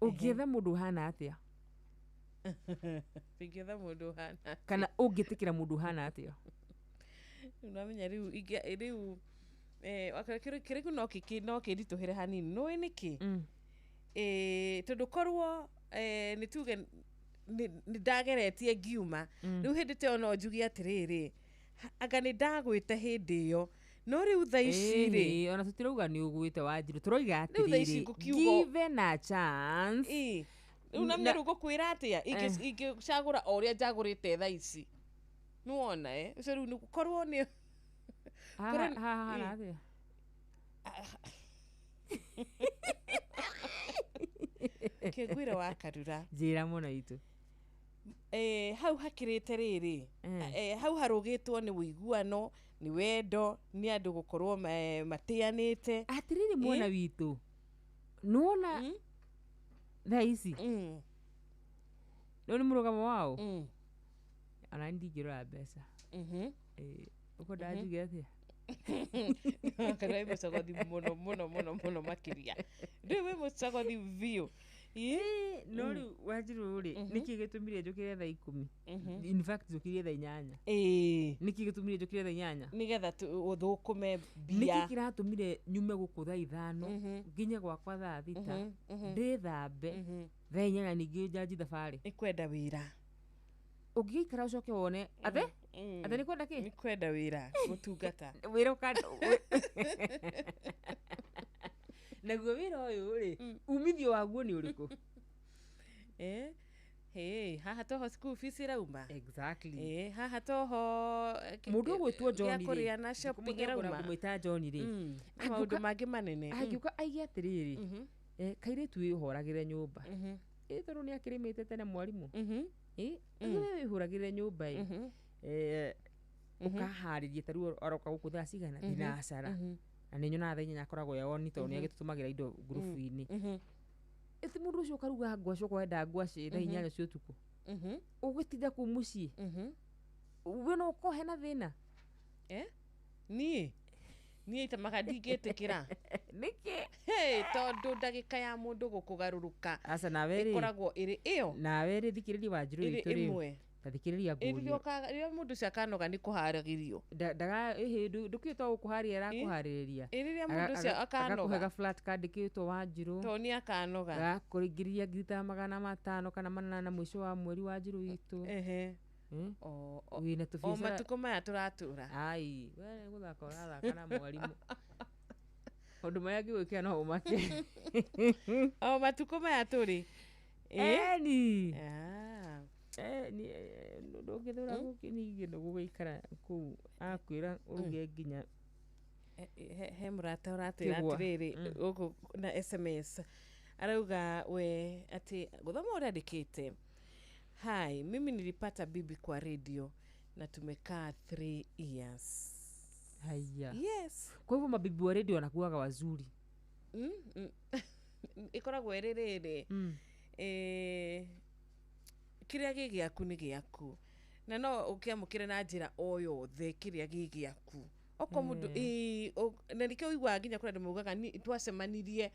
ũngĩetha mũndũ ũhana atĩa ingĩetha mũndũ ũhana kana ũngĩtĩkĩra mũndũ ũhana atĩa nĩwamenya rĩu kĩrĩkũ no kĩnditũhĩre hanini nĩũĩ nĩkĩ tondũ korwo nĩ tuge nĩ ndageretie ngiuma rĩu hĩndĩ te ono njugi atĩrĩrĩ anga nĩ ndagwĩte hĩndĩ ĩyo no rĩu thaa ici-rĩ ona tũtirauga nĩ ũgwĩte Wanjirũ tũroiga atĩrĩrĩ given a chance rĩu na rĩu ngũkwĩra atĩa ingĩcagũra o ũrĩa njagũrĩte thaa ici nĩwona ũcio rĩu nĩgũkorwo nĩ hahana atĩa kĩngwĩra wa Karura njĩra mũno itũ hau hakĩrĩte rĩrĩ hau harũgĩtwo nĩ wĩiguano nĩ wendo nĩ andũ gũkorwo matĩanĩte atĩrĩrĩ mwana witũ nĩwona thaa ici nĩũ nĩ mũrũgamo wao ona ndingĩrora mbeca ũko ndanjuge atĩa kana wĩ mũcogothi mũno makĩria ndũĩ wĩ mũcogothi biũ no rĩu Wanjirũ-rĩ nĩkĩ gĩtũmire njũkĩre thaa 10 in fact njũkĩrie thaa 8 nĩkĩ gĩtũmire njũkĩre thaa 8 nĩgetha ũthũkũme mbia nĩkĩ kĩratũmire nyume gũkũ thaa 5 nginye gwakwa thaa 6 ndĩthambe thaa 8 ningĩ njanji thabarĩ nĩ kwenda wĩra ũngĩikara ũcoke wone athe nĩ kwenda kĩ nĩ kwenda wĩra gũtungata wĩra ũkanda naguo wĩra ũyũ rĩ umithio waguo nĩ ũrĩkũ haha toho school fees irauma exactly haha toho mũndũ ũgwĩtwo John rĩ kũrĩa na shopping irauma mũita John rĩ maũndũ mangĩ manene angĩũka aige atĩrĩrĩ kairĩtu wĩhoragĩre nyũmba tondũ nĩ akĩrĩmĩte tene mwarimũ wĩhũragĩre nyũmba ũkaharĩria tarĩu aroka gũkũ thaa cigana thinacara na nĩ nyonaga thaa inyanya akoragwo yaoni tondũ nĩ agĩtũtũmagĩra indo ngurubu-inĩ ĩti mũndũ ũcio ũkaruga ngwacĩ ũkwenda ngwacĩ thaa inyanya cia ũtukũ ũgĩtinda kũu mũciĩ we no ũkohe na thĩna niĩ itamaga ndingĩtĩkĩra nĩkĩ tondũ ndagĩka ya mũndũ gũkũgarũrũka aca nawe ĩkoragwo ĩrĩ ĩyo nawe rĩ thikĩrĩria Wanjirũ witũ rĩ ta thikĩrĩria ngũrio rĩrĩa mũndũ ũcio akanoga nĩ kũharagĩrio ndũkĩtwo gũkũharĩria arakũharĩrĩria rĩrĩa mũndũ ũcio akanoga agakũhega flat kandĩkĩtwo Wanjirũ to nĩ akanoga agakũringĩrĩria ngiri ta 500 kana 800 mũico wa mweri Wanjirũ witũ wĩna tũbiacara matukũ maya tũratũra ai we gũthaka ũrathaka na mwarimũ ũndũ maya ngĩgwĩkĩra no ũmake matukũ maya tũrĩ ni ndũngĩthũra gũkĩningĩ nĩ gũgĩikara kũu akwĩra ũruge nginya he mũrata ũratwĩra atĩrĩrĩ gũkũ na SMS arauga we atĩ gũthoma ũrandĩkĩte hi mimi nilipata bibi kwa radio na tumekaa 3 years haya yes kwa hivyo mabibi wa radio wanakuaga wazuri ikoragwo rĩrĩ kĩrĩa gĩ gĩaku nĩ gĩaku na no ũkĩamũkĩre na njĩra o yothe kĩrĩa gĩ gĩaku oko mũndũ na nĩkĩo ũiguaga nginya kũrĩa andũ maugaga twacemanirie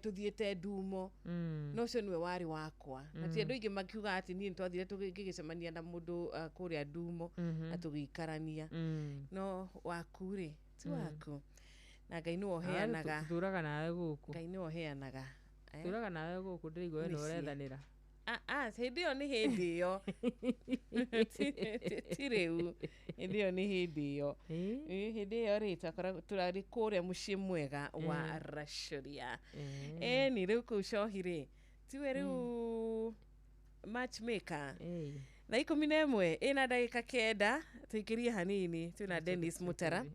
tuthiĩte Ndumo no ũcio nĩwe warĩ wakwa na ti andũ aingĩ makiuga atĩ niĩ nĩtwathire tũgĩgĩcemania na mũndũ kũrĩa Ndumo na tũgĩikarania no waku rĩ ti waku na Ngai nĩwe ũheanaga tũtũraga nawe gũkũ Ngai nĩwe ũheanaga tũtũraga nawe gũkũ ndĩrigwo we nĩ ũrethanĩra hĩndĩ ĩyo nĩ hĩndĩ ĩyo ti rĩu hĩndĩ ĩyo nĩ hĩndĩ ĩyo hĩndĩ ĩyo rĩ tũrarĩ kũrĩa mũciĩ mwega wa Racuria nĩ rĩu kũu cohi rĩ tiwe rĩu matchmaker thaa 11 ĩna ndagĩka 9 tũikĩrie hanini twĩna Dennis Mutara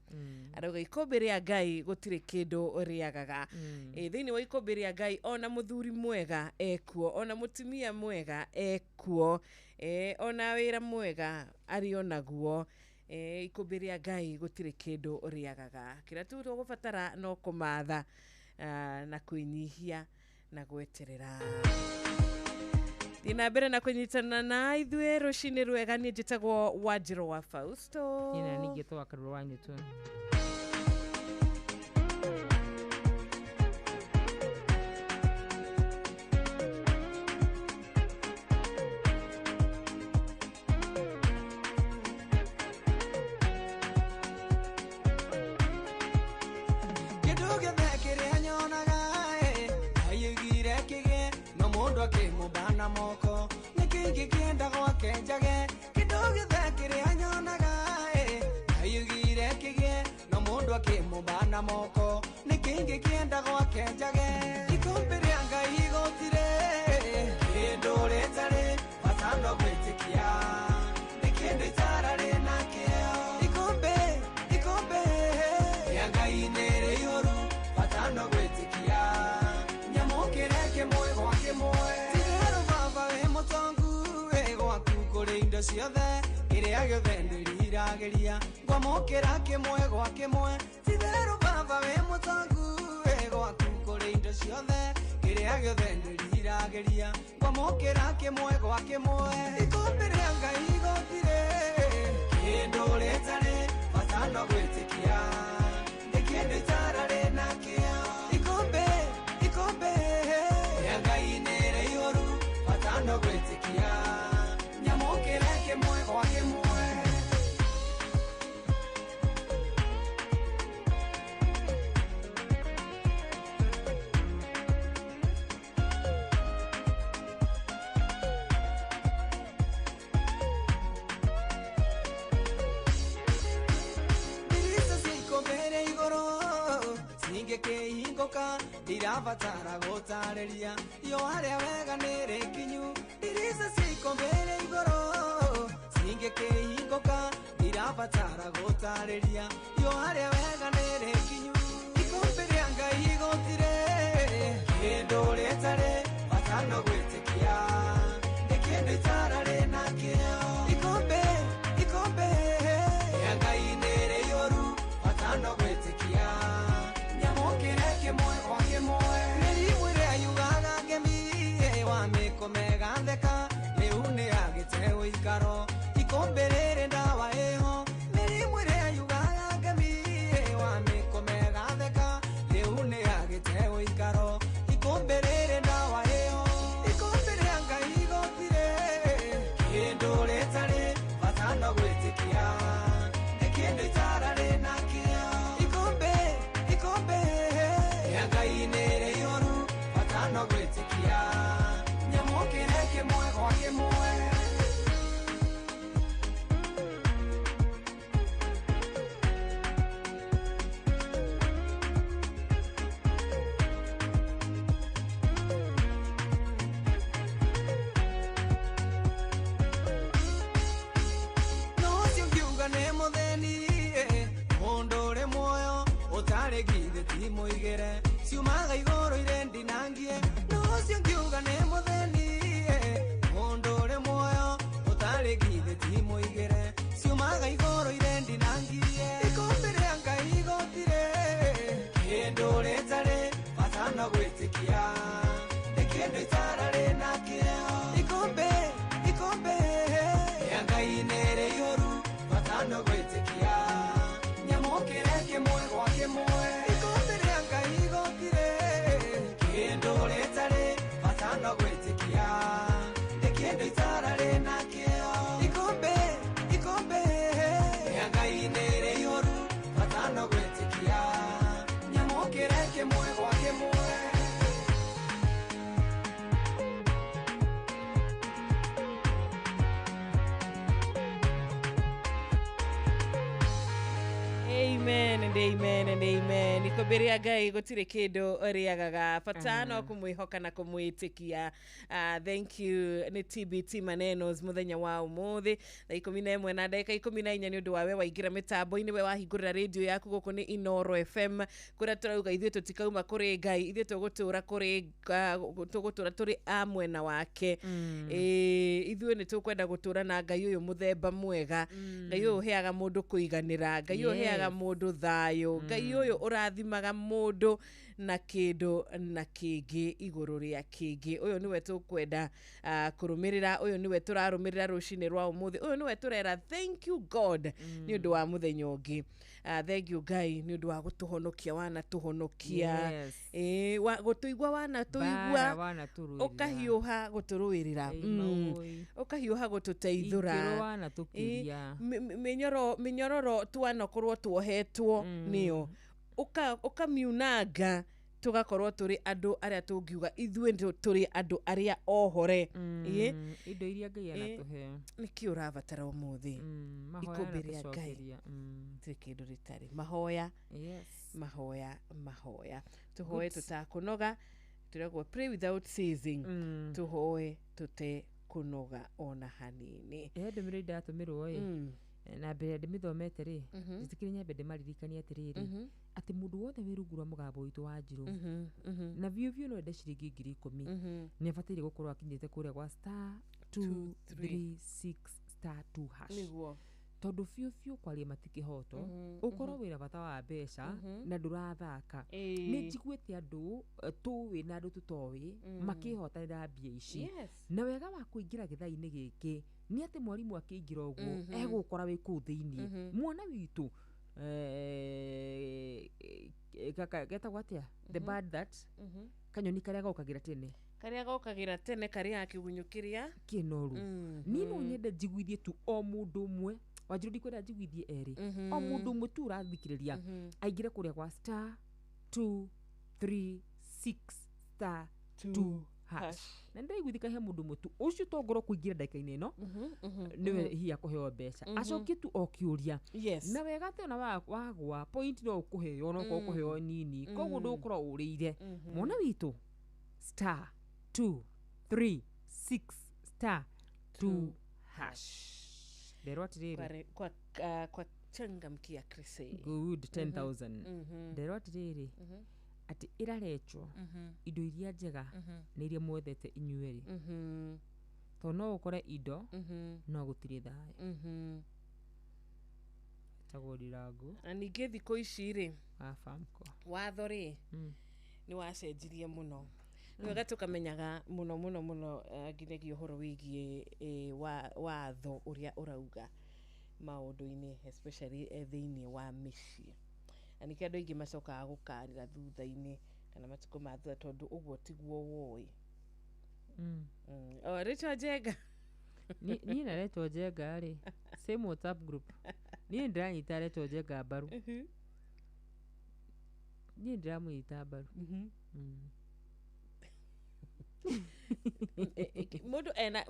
arauga ikũmbĩ rĩa Ngai gũtirĩ kĩndũ rĩagaga thĩinĩ wa ikũmbĩ rĩa Ngai ona mũthuri mwega ekuo ona mũtumia mwega ekuo ona wĩra mwega arĩ onaguo ikũmbĩ rĩa Ngai gũtirĩ kĩndũ rĩagaga kĩrĩa tu tũgũbatara no kũmatha na kwĩnyihia na gweterera Thina mbere na kũnyitana na ithuĩ rũcinĩ rwega niĩ njĩtagwo Wanjirũ wa Fausto ina ningĩ twakarũrwo wanyitwo moko nikiki kienda gwake njage kidogo thakire anyonaga ayugire kige no mundu akimubana moko nikiki kienda gwake njage ikombe rĩa Ngai igotire kindu retare pasando gwitikia nikindu itarare nakio ikombe rĩa Ngai nĩ yoru pasando gwitikia nyamukire kimwe gwa kimwe indo ciothe iria giothe ndirirageria ngwamũkĩra kĩmwe gwa kĩmwe titherũ baba wĩ mũtongu gwaku kũrĩ indo ciothe iria giothe ndirirageria ngwamũkĩra kĩmwe gwa kĩmwe ikũmbĩ rĩa Ngai igotire kĩndũ rĩtarĩ bata no gwĩtĩkia nĩ kĩndũ itararĩ nakĩo ikũmbĩ rĩa Ngai nĩ rĩihũru bata no gwĩtĩkia kimwe kwa kimwe ihinguka ndirabatara gutareria yo haria wega nere kinyu dirisa siko mbere igoro singe kihinguka ndirabatara gutareria yo haria wega nere kinyu ikombere anga igotire kendo retare batano gwetikia ekende tarare nakio ikombe anga inere yoru batano gwetikia nyamokere kimwe kwa kimwe neriwire ayugaga ngemi wa mikomega theka leune agitewe ikaro ikomberere ndawa eho neriwire ayugaga ngemi wa mikomega theka leune agitewe ikaro ikomberere ndawa eho ikombere anga igotire kendo retare batano gwetikia ekende tarare nakio ikombe anga inere yoru batano gwetikia nyamokere kimwe kwa kimwe moigere siumaga igoro irendi nangie no singiuga ne mutheni mondore moyo utare githe ti moigere siumaga igoro irendi nangie ikombere anga igotire kendo retare batana gwetikia ekende tarare nakio ikombe anga inere yoru batana gwetikia nyamokere kimwe kwa kimwe batano gwetikia ekende itarare nakio ikombe anga inere yoru batano gwetikia nyamokere kimwe kwa kimwe Amen and amen and amen. Ikoberia gai gotire kido riagaga fatano kumwihoka na kumwitikia. Thank you ni TBT manenos muthenya wa umuthi na 11 na dakika 14 ni undu wawe waigira mitambo ini we wahingurira radio yaku guku ni Inoro FM kuria turauga ithuĩ tutikauma kuri Ngai ithuĩ tugutura kuri tugutura turi amwena wake ithuĩ ni tukwenda gutura na Ngai uyu muthemba mwega Ngai uyu heaga mundu kuiganira Ngai uyu heaga mundu thayo Ngai uyu urathimaga mundu na kindu na kingi iguru ria kingi uyu niwe tukwenda kurumirira uyu niwe turarumirira rucini rwa umuthi uyu niwe turera thank you God ni undu wa muthenya ungi thank you Ngai ni undu wa gutuhonokia wana tuhonokia gutuigwa wana tuigwa ukahiuha guturuirira ukahiuha gututeithura wana tukiria minyororo twanokorwo tuohetwo niyo ukamiunaga tugakorwo turi andu aria tungiuga ithuĩ turi andu aria ohore indo iria Ngai anatuhe niki urabatara umuthi ikumbiria Ngai tikindu ritari mahoya tuhoe tutakunoga turagwo pray without ceasing tuhoe tute kunoga ona hanini ndũmĩrĩri ndatumirwo na mbere ndimithomete ri nditikire nyambe ndimaririkania atiriri ati mundu wothe wirugura mugambo witu wa njiru na view no ende ciringi 10,000 ni abatire gukorwo akinyite kuria kwa *236*2# niguo tondu fiu kwaria matikihoto ukorwo wira bata wa mbeca na ndurathaka ni njiguite andu tuwi na andu tutowi makihotanira mbia ici na wega wa kuingira githai-ini giki ni ati mwarimu akiingira uguo egukora wi ku thiini mwana witu geta gwatia the bad that kanyoni karia gokagira tene karia akigunyukiria kinoru ni no nyende njiguithie tu o mundu umwe wanjiru ndikwenda njiguithie eri o mundu umwe tu urathikiriria aingire kuria kwa *236*2# hash na ndaiguthika he mundu mutu ucio tongoro kuingira ndakaine no niwe hiya kuheo mbeca acokie tu okiuria na wega te ona wagwa point no ukuheo no ukuheo nini koguo ndukoro urire mona witu star 236 star 2 hash ndero atiriri kwa changamkia Crusade good 10,000 ndero atiriri ati irarecho indo iria njega ni iria mwethete inyueri to no ukore indo no gutire thayo tagorirangu na ninge thiko ici ri famko watho ri ni wacenjirie muno wega tukamenyaga muno nginyagia uhoro wigie watho uria urauga maundu-ini especially thiini wa micii na nä kä andå aingä macokaga gå karä thutha-inä kana matukå ma thutha tondå å guo tiguo woi Rachel Njenga niä na Rachel Njenga rä same WhatsApp group niä ndä ranyita Rachel Njenga mbaru niä ndä ramå nyita mbaru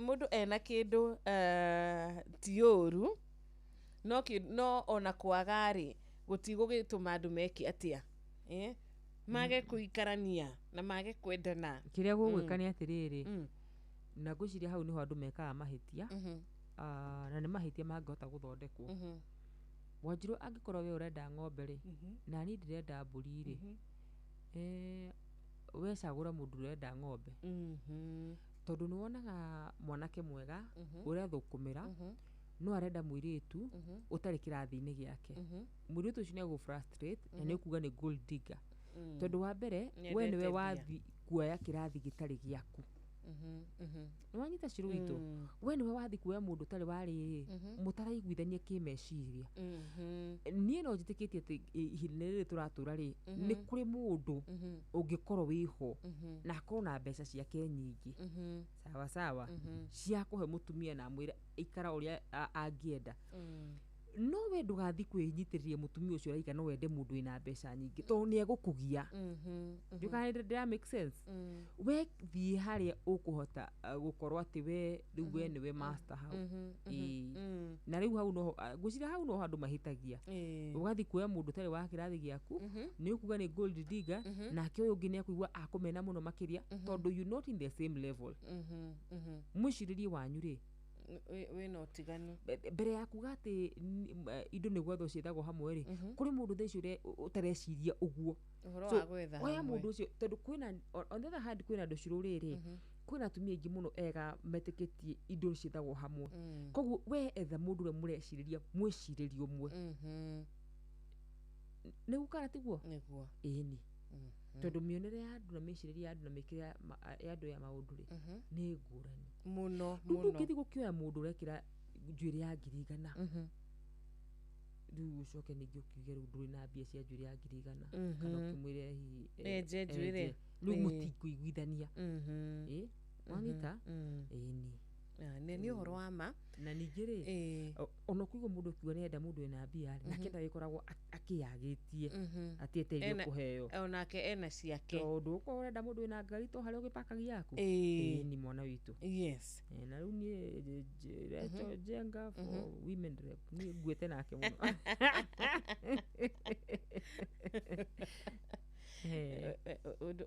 mundu ena kindu ti uru no ona kwaga ri gutigugituma andu meki atia mage kuikarania na mage kwendana kiria gugwikani atiriri na ngwiciria hau niho andu mekaga mahitia na nä mahitia mangihota guthondekwo Wanjiru angikorwo we urenda ng'ombe ri na ni ndirenda mburi ri we cagura mundu urenda ng'ombe tondu ni wonaga mwanake mwega uria thukumira no arenda muiritu utari kirathi-ini giake muiritu ucio ni go frustrate na ni kuga ni gold digger tondu wa mbere we niwe wathi kuoya kirathi gitari giaku nwanyita ciru itu we niwe wathi kuoya mundu utari wari mutaraiguithania kimeciria nie no njitikitie ati ihinda riri turatura ri ni kuri mundu ungikorwo wiho na akorwo na mbeca ciake nyingi sawa sawa cia kuhe mutumia na mwira ikara uria angienda no we ndugathi kwinyitiriria mutumia ucio raika no wende mundu ina mbeca nyingi to ni egukugia ndukana make sense we thie haria ukuhota gukorwo ati we riu we niwe master hau na riu hau no ngwiciria hau no andu mahitagia ugathi kuoya mundu tari wa kirathi giaku ni ukuga ni gold digger nake uyu ungi ni akuigua akumena muno makiria tondu you not in the same level mwiciririe wanyu ri we no tiganu mbere ya kuga ati indo ni gwetho ciethagwo hamwe ri kuri mundu theci ure utareciria uguo uhoro wa gwetha oya mundu ucio tondu kwina on the other hand kwina andu ciruriri kwina atumia aingi muno ega metikitie indo ciethagwo hamwe koguo we etha mundu ure mureciriria mwiciririo umwe ni gukara tiguo niguo ini tondu mionere ya andu na miciriria ya andu na mikira ya andu ya maundu ri ni ngurani muno ndukithi gukioya mundu urekira njuiri ya 100 riu ucoke ningi ukiuge riu nduri na mbia cia njuiri ya 100 kana ukimwire hihi enje njuiri riu mutikũiguithania wanyita ini ni uhoro wa ma na ningĩ rĩ ona kũigua mũndũ kiuga nĩ enda mũndũ ena mbia rĩ nake ndagĩkoragwo akĩyagitie atiete irio kũheo onake ena ciake tondũ ũkorwo ũrenda mũndũ ena ngari to harĩa ũgĩpakagia yaku ni mwana witũ yes na rĩu niĩ Rachel Njenga for women rep niĩ nguĩte nake mũno ũndũ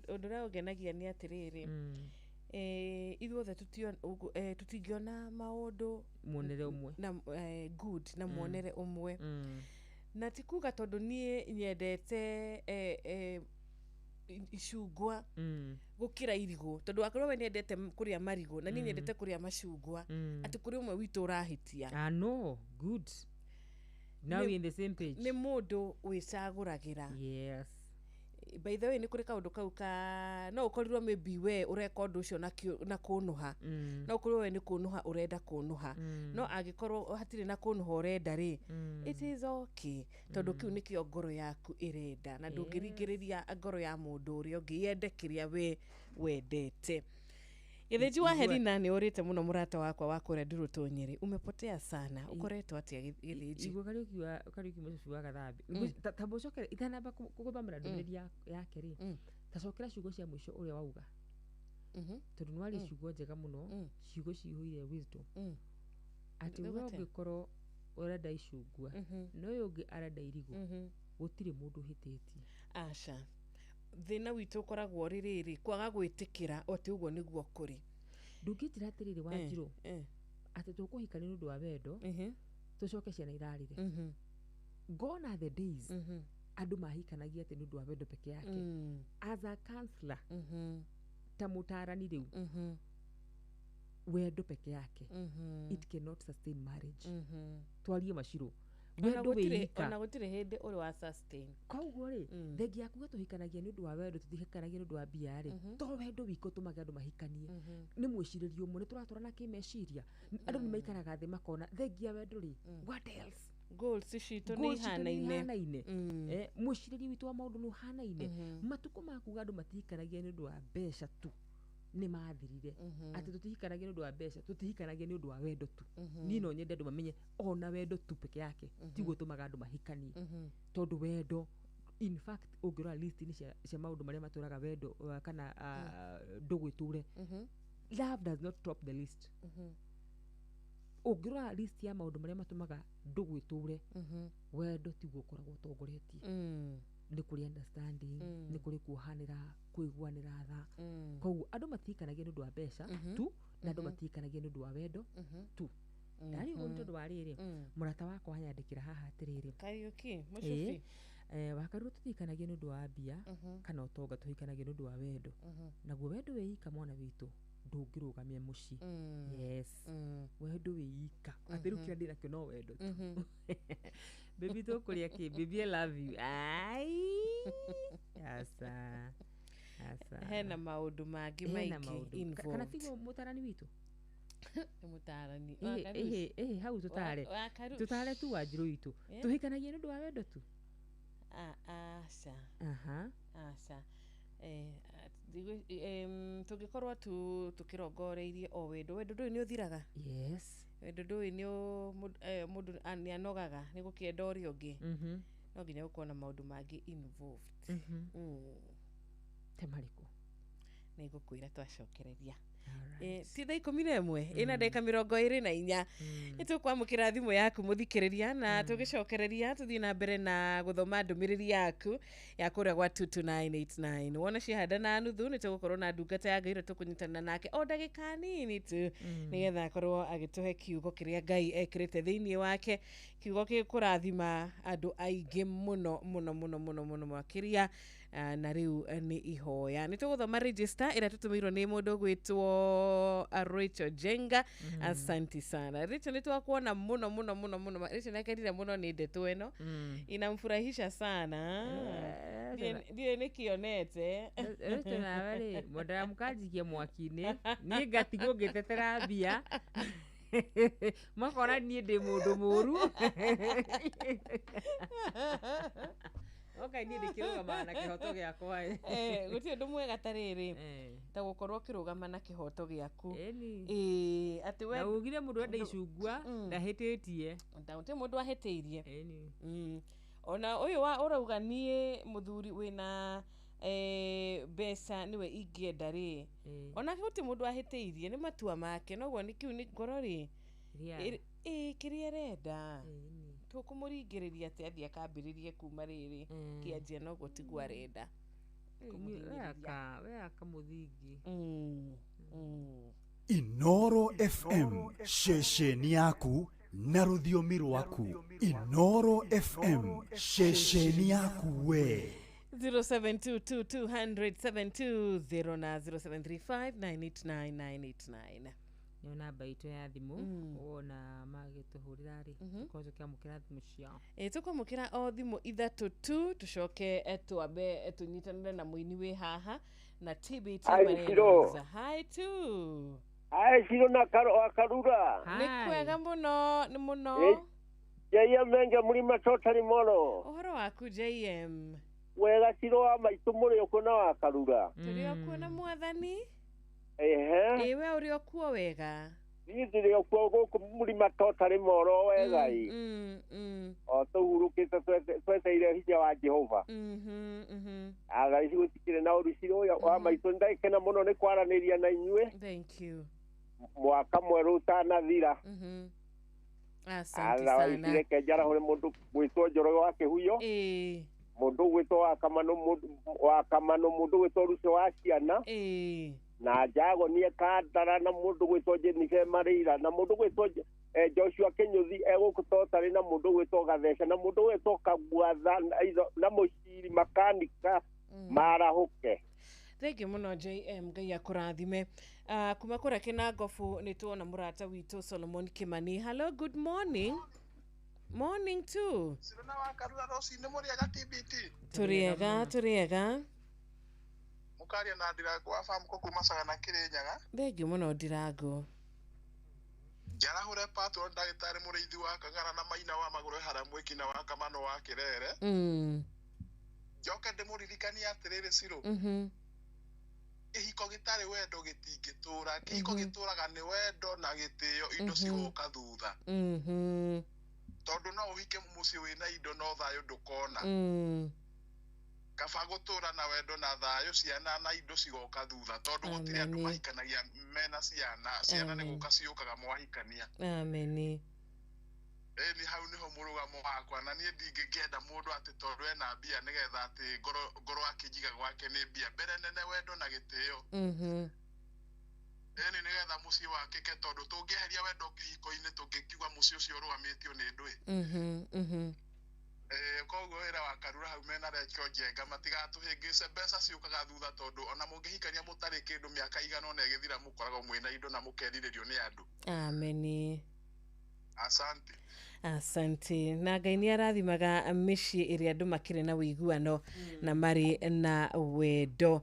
ũrĩa ũngenagia nĩ atĩrĩrĩ ithuothe tutingiona maundu muonere umwe na good na muonere umwe na ti kuga tondu nie nyendete icungwa gukira irigu tondu akorwo we niendete kuria marigu na nie nyendete kuria macungwa ati kuri umwe witu urahitia no good now we in the same page ni mundu wicaguragira yes by the way ni kuri kaundu kau ka no ukorirwo maybe we ureka undu ucio na kunuha no ukorirwo we ni kunuha urenda kunuha no agikorwo hatire na kunuha urenda ri it is okay tondu kiu ni kio ngoro yaku irenda na ndungiringiriria ngoro ya mundu uri ungi yende kiria we wendete Githiji wa Herina ni urite muno murata wakwa wa kure Ndurutu Nyeri umepotea sana ukoretwo atia Githiji igwa kariuki mucu wa gathambi tabocokere itanamba kuguthomera ndumiriria yake ri tacokera ciugo cia mwisho uria wauga tondu nwari ciugo njega muno ciugo ciihũire wisdom ati we ũngĩkorwo ũrenda icungwa na ũyũ ũngĩ arenda irigu gũtirĩ mũndũ hĩtĩtie aca thĩna witũ ũkoragwo rĩrĩ kwaga gwĩtĩkĩra atĩ ũguo nĩguo kũrĩ ndũngĩnjĩra atĩrĩrĩ Wanjirũ atĩ tũkũhikania nĩ ũndũ wa wendo tũcoke ciana irarĩre gone are the days andũ mahikanagia atĩ nĩ ũndũ wa wendo peke yake as a counselor ta mũtarani rĩu wendo peke yake it cannot sustain marriage twarie macirũ wendo wĩika ona gũtirĩ hĩndĩ ũrĩ wa sustain koguo rĩ thengia yakuga tũhikanagia nĩ ũndũ wa wendo tũtihikanagia nĩ ũndũ wa mbia rĩ to wendo wiko tũmage andũ mahikanie nĩ mwĩcirĩrio ũmwe nĩ tũratwarana kĩmeciria andũ nĩ maikaraga thĩ makona thengia wendo rĩ what else goals citũ nĩ ihanaine mwĩcirĩrio witũ wa maũndũ nĩ ũhanaine matukũ ma kuga andũ matihikanagia nĩ ũndũ wa mbeca tu nĩ mathirire atĩ tũtihikanagia nĩ ũndũ wa mbeca tũtihikanagia nĩ ũndũ wa wendo tu niĩ no nyende andũ mamenye ona wendo tu peke yake tiguo tũmaga andũ mahikanie tondũ wendo in fact ũngĩrora list-inĩ cia maũndũ marĩa matũraga wendo kana ndũgwĩtũre love does not top the list ũngĩrora list ya maũndũ marĩa matũmaga ndũgwĩtũre wendo tiguo ũkoragwo ũtongoretie nĩ kũrĩ understanding nĩ kũrĩ kuohanĩra kwĩguanĩra tha koguo andũ matihikanagia nĩ ũndũ wa mbeca tu na andũ matihikanagia nĩ ũndũ wa wendo tu ndari ũguo nĩ tondũ wa rĩrĩ mũrata wakwa anyandĩkĩra haha atĩrĩrĩ Kariuki mũcubi Wakarũ tũhikanagia nĩ ũndũ wa mbia kana ũtonga tũhikanagia nĩ ũndũ wa wendo naguo wendo wĩika mwana witũ ndũngĩrũgamia mũciĩ yes wendo wĩika atĩ rĩu kĩrĩa ndĩ nakĩo no wendo tu baby tũkũrĩa kĩ baby I love you asa hena maũndũ mangĩ maingĩ involved kana tiguo mũtarani witũ mũtarani hau tutare tu Wanjirũ witũ tũhikanagia nĩ ũndũ wa wendo tu aca tũngĩkorwo tũkĩrongoreirie o wendo ndũĩ nĩ ũthiraga wendo ndũĩ mũndũ nĩ anogaga nĩ gũkĩenda ũrĩa ũngĩ no nginya gũkorwo na maũndũ mangĩ involved te marĩkũ nĩ ngũkwĩra twacokereria ti thaa 11 ĩna ndagĩka 24 nĩ tũkwamũkĩra thimũ yaku mũthikĩrĩria na tũgĩcokereria tũthiĩ na mbere na gũthoma ndũmĩrĩri yaku ya kũrĩa gwa 22989 wona ciahanda na nuthu nĩ tũgũkorwo na ndungata ya Ngai ĩrĩa tũkũnyitanĩra nake o ndagĩka nini tu nĩgetha akorwo agĩtũhe kiugo kĩrĩa Ngai ekĩrĩte thĩinĩ wake kiugo gĩkũrathima andũ aingĩ mũno mũno mũno mũno mũno makĩria na rĩu nĩ ihoya nĩ tũgũthoma register ĩrĩa tũtũmĩirwo nĩ mũndũ gwĩtwo Rachel Jenga asanti sana Rachel nĩ twakuona mũno mũno mũno mũno Rachel nĩakenire mũno nĩ ndeto ĩno inamfurahisha sana ndiye nĩkĩonete Rachel nawe rĩ mũndara mũkanjikia mwaki-inĩ niĩ ngatigwo ngĩtetera mbia makona niĩ ndĩ mũndũ mũru okay niĩ ndĩkĩrũgama na kĩhoto gĩakwa gũtirĩ ũndũ mwega ta rĩrĩ ta gũkorwo ũkĩrũgama na kĩhoto gĩaku atĩ we na ugire mũndũ enda icungwa ndahĩtĩtie gũtirĩ mũndũ ahĩtĩirie ona ũyũ ũrauga niĩ mũthuri wĩna mbeca nĩwe ingĩenda rĩ onake gũtirĩ mũndũ ahĩtĩirie nĩ matua make noguo nĩ kiu nĩ ngoro rĩ kĩrĩa arenda tũkũmũringĩrĩria atĩ athiĩ akambĩrĩrie kuma rĩrĩ kĩanjia noguo tiguo arenda we aka mũthingi Inoro FM ceceni yaku na rũthiomi rwaku Inoro FM ceceni yaku we 0722007200 na 0735989989 nĩ namba itũ ya thimũ wona magĩtũhũrĩra rĩ tũkorwo tũkĩamũkĩra thimũ ciao tũkwamũkĩra o thimũ ithatũ tu tũcoke twambe tũnyitanĩre na mũini wĩ haha na TBT Marenza hi tu Ciro na Karura nĩ kwega mũno nĩ mũno JM Menge mũrima totally mono ũhoro waku JM wega Ciro wa maitũ mũrĩ okuo na wa Karura tũrĩ okuo na mwathani we ũrĩ okuo wega ndire okwo guku muri matotari moro wegai o tuhurukite tweteire hinya wa Jehova aga ici gutikire na uriciro ya wa maitũ ndaikena muno ni kwaraniria na inyue. Thank you. Mwaka mweru utanathira Asante sana. Ireke njara hore mundu gwitwo Njoroge wa Kihuyo mundu gwitwo wa Kamano mundu gwitwo Rucio wa Ciana na Njago nie Kandara na mundu gwitwo Jennifer Marira na mundu gwitwo Joshua Kenyuthi egukutotari na mundu gwitwo Gathesha na mundu gwitwo Kagwatha na Muciri Makanika Marahuke. Thank you muno JM Ngai akurathime. Kuma kura Kinangofu nituona murata witu Solomon Kimani. Hello, good morning. Morning too. Sirona wa Karura Rosi ni muri aga TBT. Turiega. Mukaria na Ndirago wa farm ko kuma saga na Kirinyaga. Thank you muno Ndirago. Jara hure pato ndagitari muriithi wa Kangara na Maina wa Maguru hara mwikina wa Kamano wa Kirere. Joka de muririkani atirire Siro. Kihiko gitari wendo gitingitura kihiko gituraga ni wendo na gitio indo cigoka thutha tondu no uhike muci wina indo no thayo ndukona kaba gutura na wendo na thayo ciana na indo cigoka thutha tondu gutire andu mahikanagia mena ciana ni guka ciukaga mwahikania. Ameni. Ni hau niho murugamo wakwa na nie ndingĩngĩenda mundu ati tondu ena mbia nigetha ati ngoro akijiga gwake ni mbia mbere nene wendo na gitio. Ni nigetha muci wakike tondu tungĩeheria wendo kĩhiko-inĩ tũngĩkiuga muci ucio ũrũgamĩtio nĩ ndũĩ. Koguo wĩra wa Karura hau mena rekio njenga matigatũhĩngĩce mbeca ciũkaga thutha tondu ona mũngĩhikania mũtarĩ kĩndũ mĩaka igana ũna ĩgĩthira mũkoragwo mwĩna indo na mũkerirĩrio nĩ andũ. Ameni. Asante. Na Ngai nĩ arathimaga mĩciĩ ĩrĩa andũ makĩrĩ na wĩiguano na marĩ na wendo.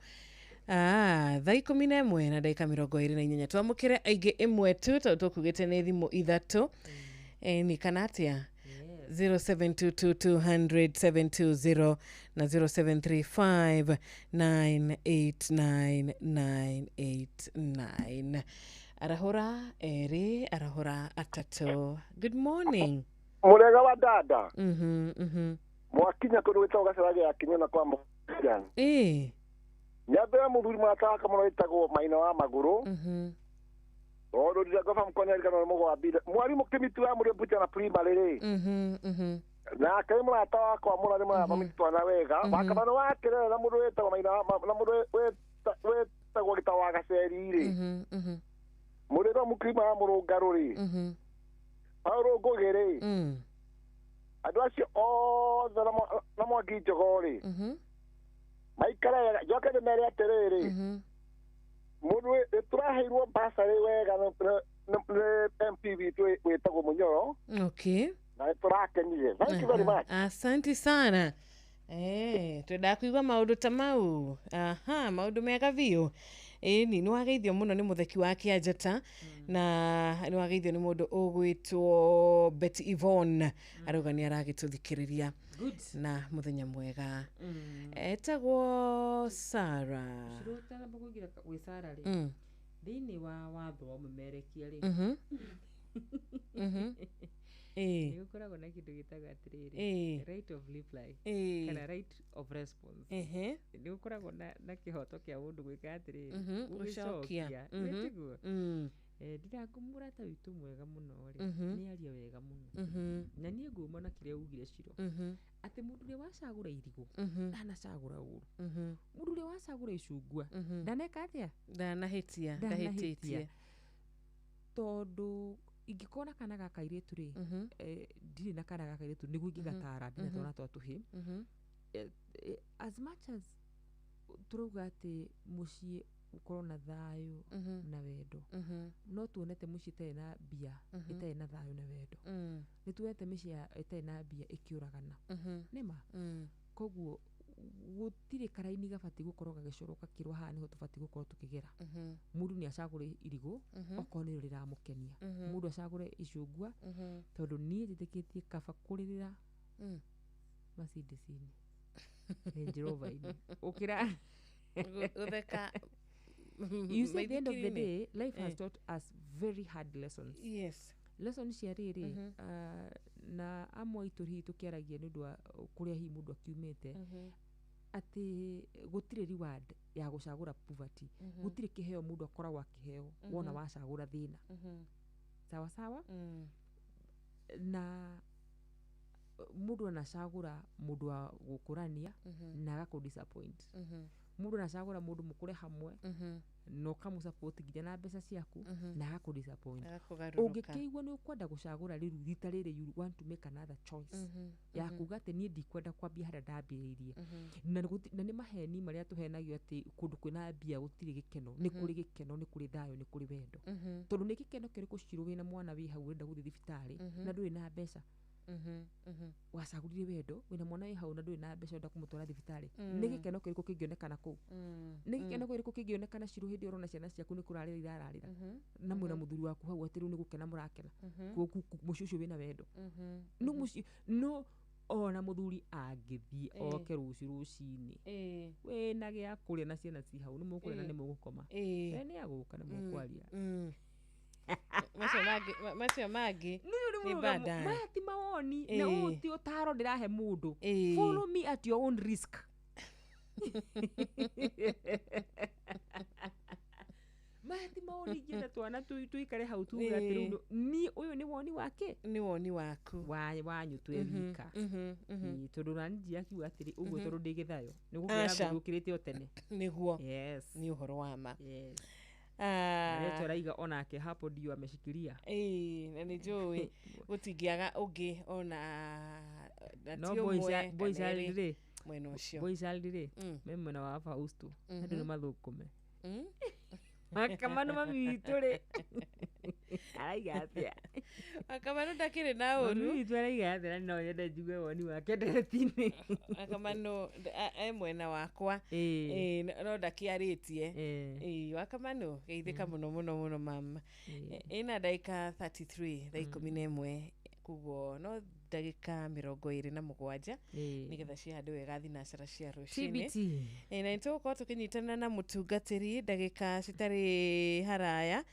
Thaa 11 na ndagĩka 28 twamũkĩre aingĩ ĩmwe tu tondũ tũkugĩte nĩ thimũ ithatũ. Ni kana atĩa? 0722200720 na 0735989989. Arahora eri, arahora atatu. Good morning. Murega wa dada. Mwakinya kundu witagwo Gacaragia ya Kinyona kwa Mũkirani. Nyambere muthuri mwataka muno witagwo Maina wa Maguru. Oro ndira gofa mkonya rikano no mugwa bile. Mwarimu Kimitu wa muri bucha na primary ri. Na kai murata wakwa murari mwa mamitwa na wega. Wakamano wake na mundu witagwo Maina na mundu witagwo Gitawa Gaceri ri. Murega mukrima wa Murungaruri. Paulo Ngũgĩrĩ. Andũ acio othe na Mwangi Njogori. Maikara njoke ndĩmere atĩrĩrĩ. Mũndũ tũraheirwo basarĩ wega nĩ MP witũ wĩtagwo Mũnyoro. Okay. Na tũrakenire. Thank you very much. Asante sana. Twenda kuigua maũndũ ta mau. Maũndũ mega biũ. Ni nĩwageithio mũno nĩ mũtheki wa Kĩanjata na nĩwageithio nĩ mũndũ ũgwĩtwo Betty Yvonne arauga nĩ aragĩtũthikĩrĩria na mũthenya mwega. Etagwo Sarah. Cirũtaga mbũkũgira gwĩ Sarah rĩ. Thĩinĩ wa watho wa ũmemerekia rĩ. Nĩgũkoragwo na kĩndũ gĩtagwo atĩrĩrĩ, right of reply kana right of response. Nĩgũkoragwo na kĩhoto kĩa mũndũ gwĩka atĩrĩrĩ, gũcokia. Nĩtiguo. Ndirago mũrata witũ mwega mũno rĩ, nĩ aria wega mũno. Na niĩ ngũma na kĩrĩa ugire Ciro. Atĩ mũndũ ũrĩa wacagũra irigũ ndanacagũra ũru. Mũndũ ũrĩa wacagũra icungwa ndaneka atĩa? Ndahĩtĩtie. Tondũ ingĩkona kana gaka airĩtu rĩ, ndirĩ na kana gaka airĩtu nĩguo ingĩgatara ndinatwara twatũhĩ. As much as turauga atĩ mũciĩ ukorwo na thayũ na wendo, no tuonete mũciĩ itarĩ na mbia itarĩ na thayũ na wendo. Nĩ tuonete mĩciĩ itarĩ na mbia ĩkĩũragana. Nĩma? Koguo gũtirĩ karaini gabatiĩ gũkorwo gagĩcorwo gakĩrwo haha nĩho tũbatiĩ gũkorwo tũkĩgera. Mũndũ nĩ acagũre irigũ okorwo nĩrĩo rĩramũkenia. Mũndũ acagũre icungwa tondũ niĩ njĩtĩkĩtie kaba kũrĩrĩra Mercedes-inĩ, Range Rover-inĩ ũkĩra gũtheka. You see, at the end of the day, life has taught us very hard lessons. Yes. Lessons cia riri na amwe itu hitu kiaragia ni ndwa kuria hi mundu akiumite ati gutire reward ya gucagura poverty. Gutire kiheo mundu akoragwa akiheo wona wacagura thina. Sawa sawa? Na mundu anacagura mundu wa gukurania na agaku disappoint. Mundu anacagura mundu mukure hamwe no kamu support nginya na mbeca ciaku na agaku disappoint. Ungikiigua ni ukwenda gucagura riru rita riri you want to make another choice ya kuga ati nie ndikwenda kwambia hara ndambiririe na ni maheni maria tuhenagio ati kundu kwina mbia gutiri gikeno ni kuri gikeno ni kuri thayo ni kuri wendo tondu ni gikeno kiriku ciru wina mwana wi hau wenda guthi thibitari na nduri na mbeca wacagurire wendo wina mwana wi hau na nduri na mbeca wenda kumutwara thibitari ni gikeno kiriku kingionekana ku ni gikeno kiriku kingionekana ciru hindi urona ciana ciaku ni kurarira irararira na mwina muthuri waku hau ati riu ni gukena murakena mucucu wina wendo no ona muthuri angithie oke rucini wina gia kuria na ciana ci hau ni mukuria na ni mugukoma ni aguka na mukwaria macio magi ni bada maya ti mawoni na uti utaro ndirahe mundu follow me at your own risk. Mahati maoni jina twana tuikare hau tuga ati ni uyu ni woni wake ni woni waku wanyu twevika tondu ranji akiuga atiri uguo tondu ndigithayo ni gugira ngukirite otene niguo yes ni uhoro wa ma yes turaiga onake hapo ndio ameshikilia na ni joi gutingiaga ungi ona no boys already mwena ucio boys already meme na wa Fausto ndio ni mathukume akamano mami tore aiga atia akamano ndakire na uru itu aiga atia no yenda juge woni wake nderetini akamano mwena wakwa no ndakiaritie akamano geithika muno mama ina daika 33 daika 11 kugo no ndagika 27 nigetha ciande wega thinacara cia rucini na nituko tukinyitana na mutungatiri ndagika citari haraya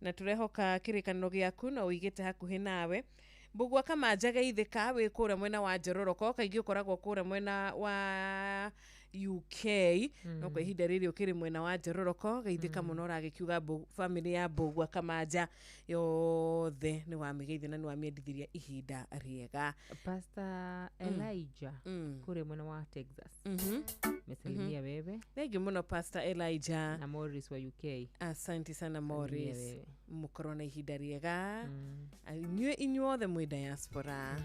na turehoka kirikaniro giaku na uigite hakuhi nawe mbugwa kama njaga ithika wi kura mwena wa Njororoko kaingi ukoragwo kura mwena wa UK no kwa ihinda riri ukiri mwena wa Njororoko geithika muno ragikiuga family ya Mbugwa Kamanja yothe ni wa migeithia na ni wa miendithiria ihinda riega. Pastor Elijah kure mwena wa Texas mesalimia wewe thengi muno Pastor Elijah na Morris wa UK. Asante sana Morris mukorona ihinda riega inyuothe mwi diaspora.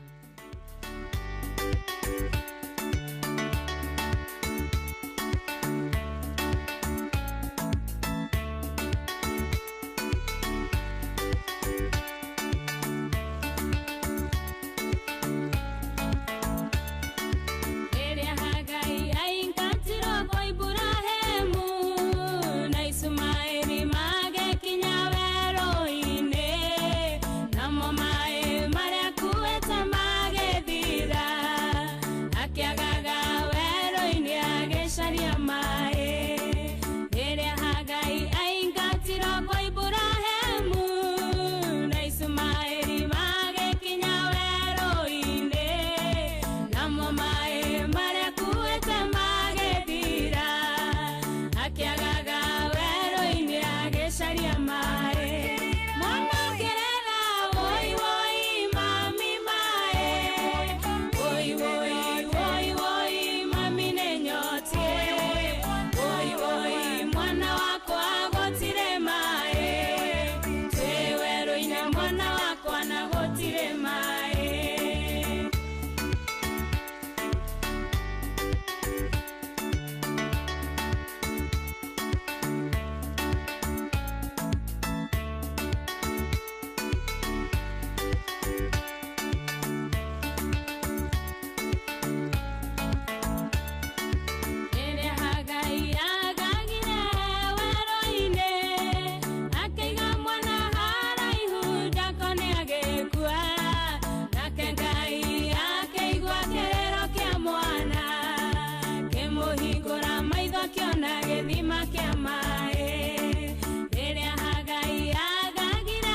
Githima kia mae riria Hagai agagire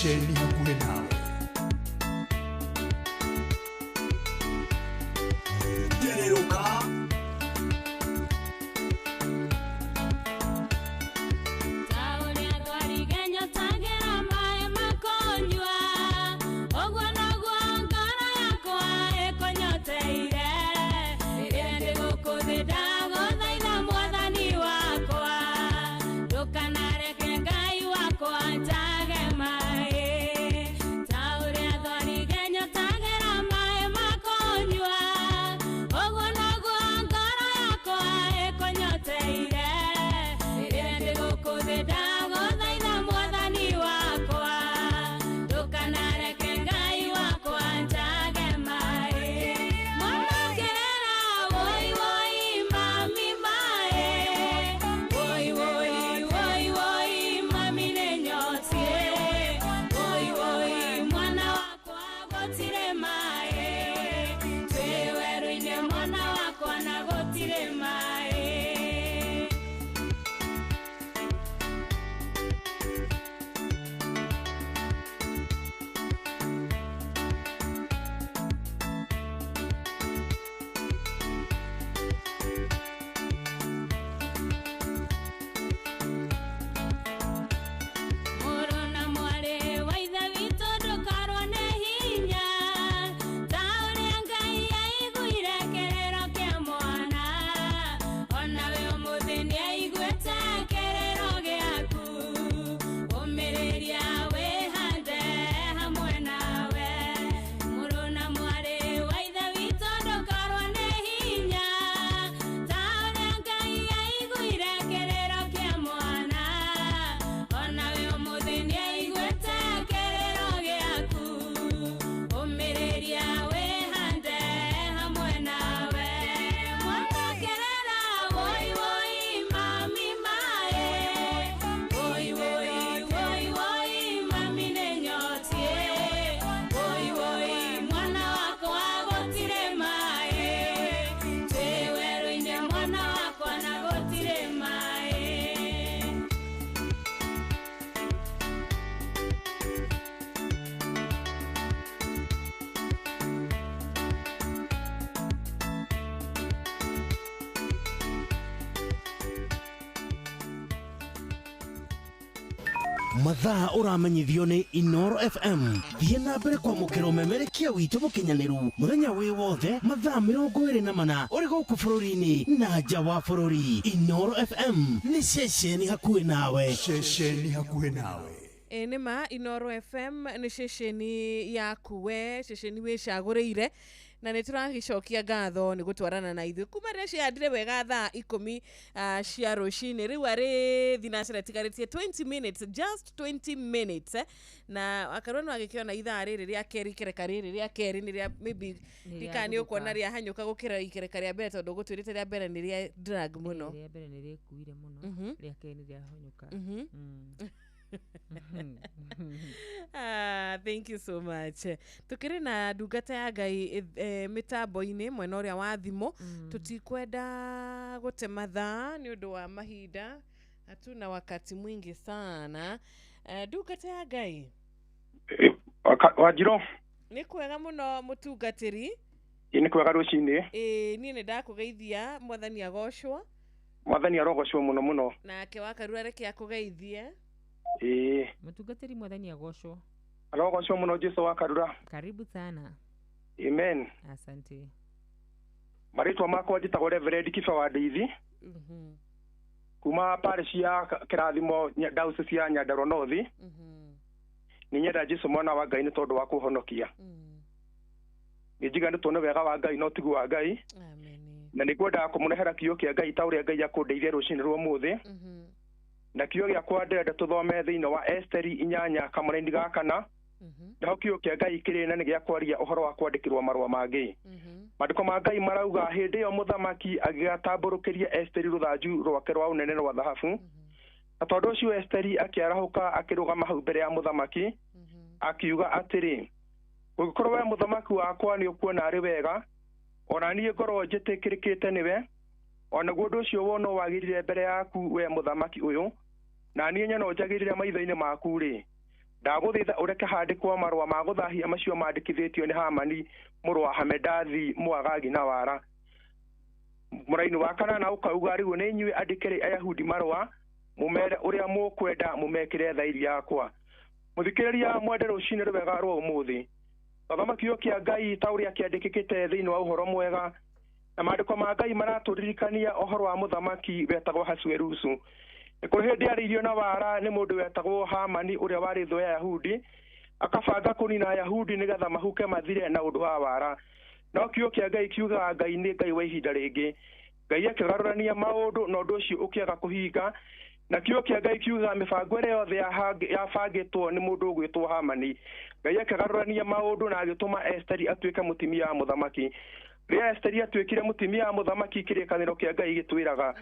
Shesheni hakuhe nawe. Gereruka mathaa uramenyithio ni Inoro FM. Thiĩ na mbere kwamũkĩra ũmemerekia witũ mũkinyanĩru mũthenya wĩ wothe mathaa 24 ũrĩ gũkũ bũrũri-inĩ na nja wa bũrũri. Inoro FM nĩ ceceni hakuhĩ nawe. Ceceni hakuhĩ nawe. Nĩma Inoro FM nĩ ceceni yaku we, ceceni wĩcagũrĩire na nĩ tũragicokia ngatho nĩ gũtwarana na ithuĩ kuma rĩrĩa ciandire wega thaa 10 cia rũcinĩ. Rĩu arĩ thinacera tigarĩtie 20 minutes, just 20 minutes na akarwa no agĩkĩona ithaa rĩrĩ rĩa kerĩ ikereka rĩrĩ rĩa kerĩ nĩ rĩa maybe rika nĩ ũkuona rĩa hanyũka gũkĩra ikereka rĩa mbere tondũ gũtuĩrĩte rĩa mbere nĩ rĩa drag mũno. Rĩa mbere nĩ rĩkuire mũno, rĩa kerĩ nĩ rĩa hanyũka. Thank you so much. Tukiri na ndungata ya Ngai mitambo-ini mwena uria wa thimo, tutikwenda gute mathaa ni undu wa mahinda, hatuna wakati mwingi sana. Ndungata ya Ngai Wanjiro ni kwega muno mutungatiri. Ni kwega rucini. Ni nĩ ndakugeithia mwathani agocwo. Mwathani arogocwo muno muno. Nake wakarua reke akugeithie. Mutungatiri mwathani agocwo. Arogocwo muno Jesu wakarura. Karibu sana. Amen. Asante. Maritwa makwa njitagwo Reverend Kiba wa Ndeithi. Kuma parish ya Kirathimo Diocese ya Nyandarua North. Ni nyenda Jesu mwana wa Ngai ni tondu wa kuhonokia. Ngijiga ni tuone wega wa Ngai no tigu wa Ngai. Amen. Na nikwenda kumũnehera kiyo kia Ngai ta uria Ngai akundeithia rucini rwa muthi. Na kiyo gĩa kwa ndenda tuthome thĩinĩ wa Esteri 8 kamũraini ga kana. Naho kiyo kia Ngai kĩrĩ na nĩ gĩa kwaria ũhoro wa kwandĩkĩrwo marũa mangĩ. Maandĩko ma Ngai marauga hĩndĩ ĩyo mũthamaki agĩgatambũrũkĩria Esteri rũthanju rwake rwa ũnene rwa thahabu. Na tondũ ũcio Esteri akĩarahũka akĩrũgama hau mbere ya mũthamaki akiuga atĩrĩ, gũgĩkorwo we mũthamaki wakwa nĩ ũkuona arĩ wega, ona niĩ ngorwo njĩtĩkĩrĩkĩte nĩwe, ona guo ũndũ ũcio wona wagĩrire mbere yaku we mũthamaki ũyũ, na niĩ nyona njagĩrĩre maitho-inĩ maku rĩ, ndagũthaitha ũreke handĩkwo marũa ma gũthahia macio mandĩkithĩtio nĩ Hamani mũrũ wa Hamedathi Mwagagi na Wara. Mũraini wa kanana ũkauga rĩu nĩ inyuĩ andĩkĩre Ayahudi marũa mũmere ũrĩa mũkwenda mũmekĩre thairi yakwa. Mũthikĩrĩria mwende rũcinĩ rwega rwa ũmũthĩ, gĩthomo kĩa Ngai ta ũrĩa kĩandĩkĩkĩte thĩinĩ wa ũhoro mwega, na maandĩko ma Ngai maratũririkania ũhoro wa mũthamaki wetagwo Hasuerusu. Nĩ kũrĩ hĩndĩ arĩirio na Wara nĩ mũndũ wetagwo Hamani ũrĩa warĩ thũ ya Ayahudi, akabanga kũnina Ayahudi nĩgetha mahuke mathire na ũndũ wa Wara. No kiugo kĩa Ngai kiugaga Ngai nĩ Ngai wa ihinda rĩngĩ. Ngai akĩgarũrania maũndũ na ũndũ ũcio ũkĩaga kũhinga, na kiugo kĩa Ngai kiugaga mĩbango ĩrĩa yothe yabangĩtwo nĩ mũndũ ũgwĩtwo Hamani. Ngai akĩgarũrania maũndũ na agĩtũma Esteri atuĩke mũtumia wa mũthamaki. Rĩrĩa Esteri atuĩkire mũtumia wa mũthamaki, kĩrĩkanĩro kĩa Ngai gĩtwĩraga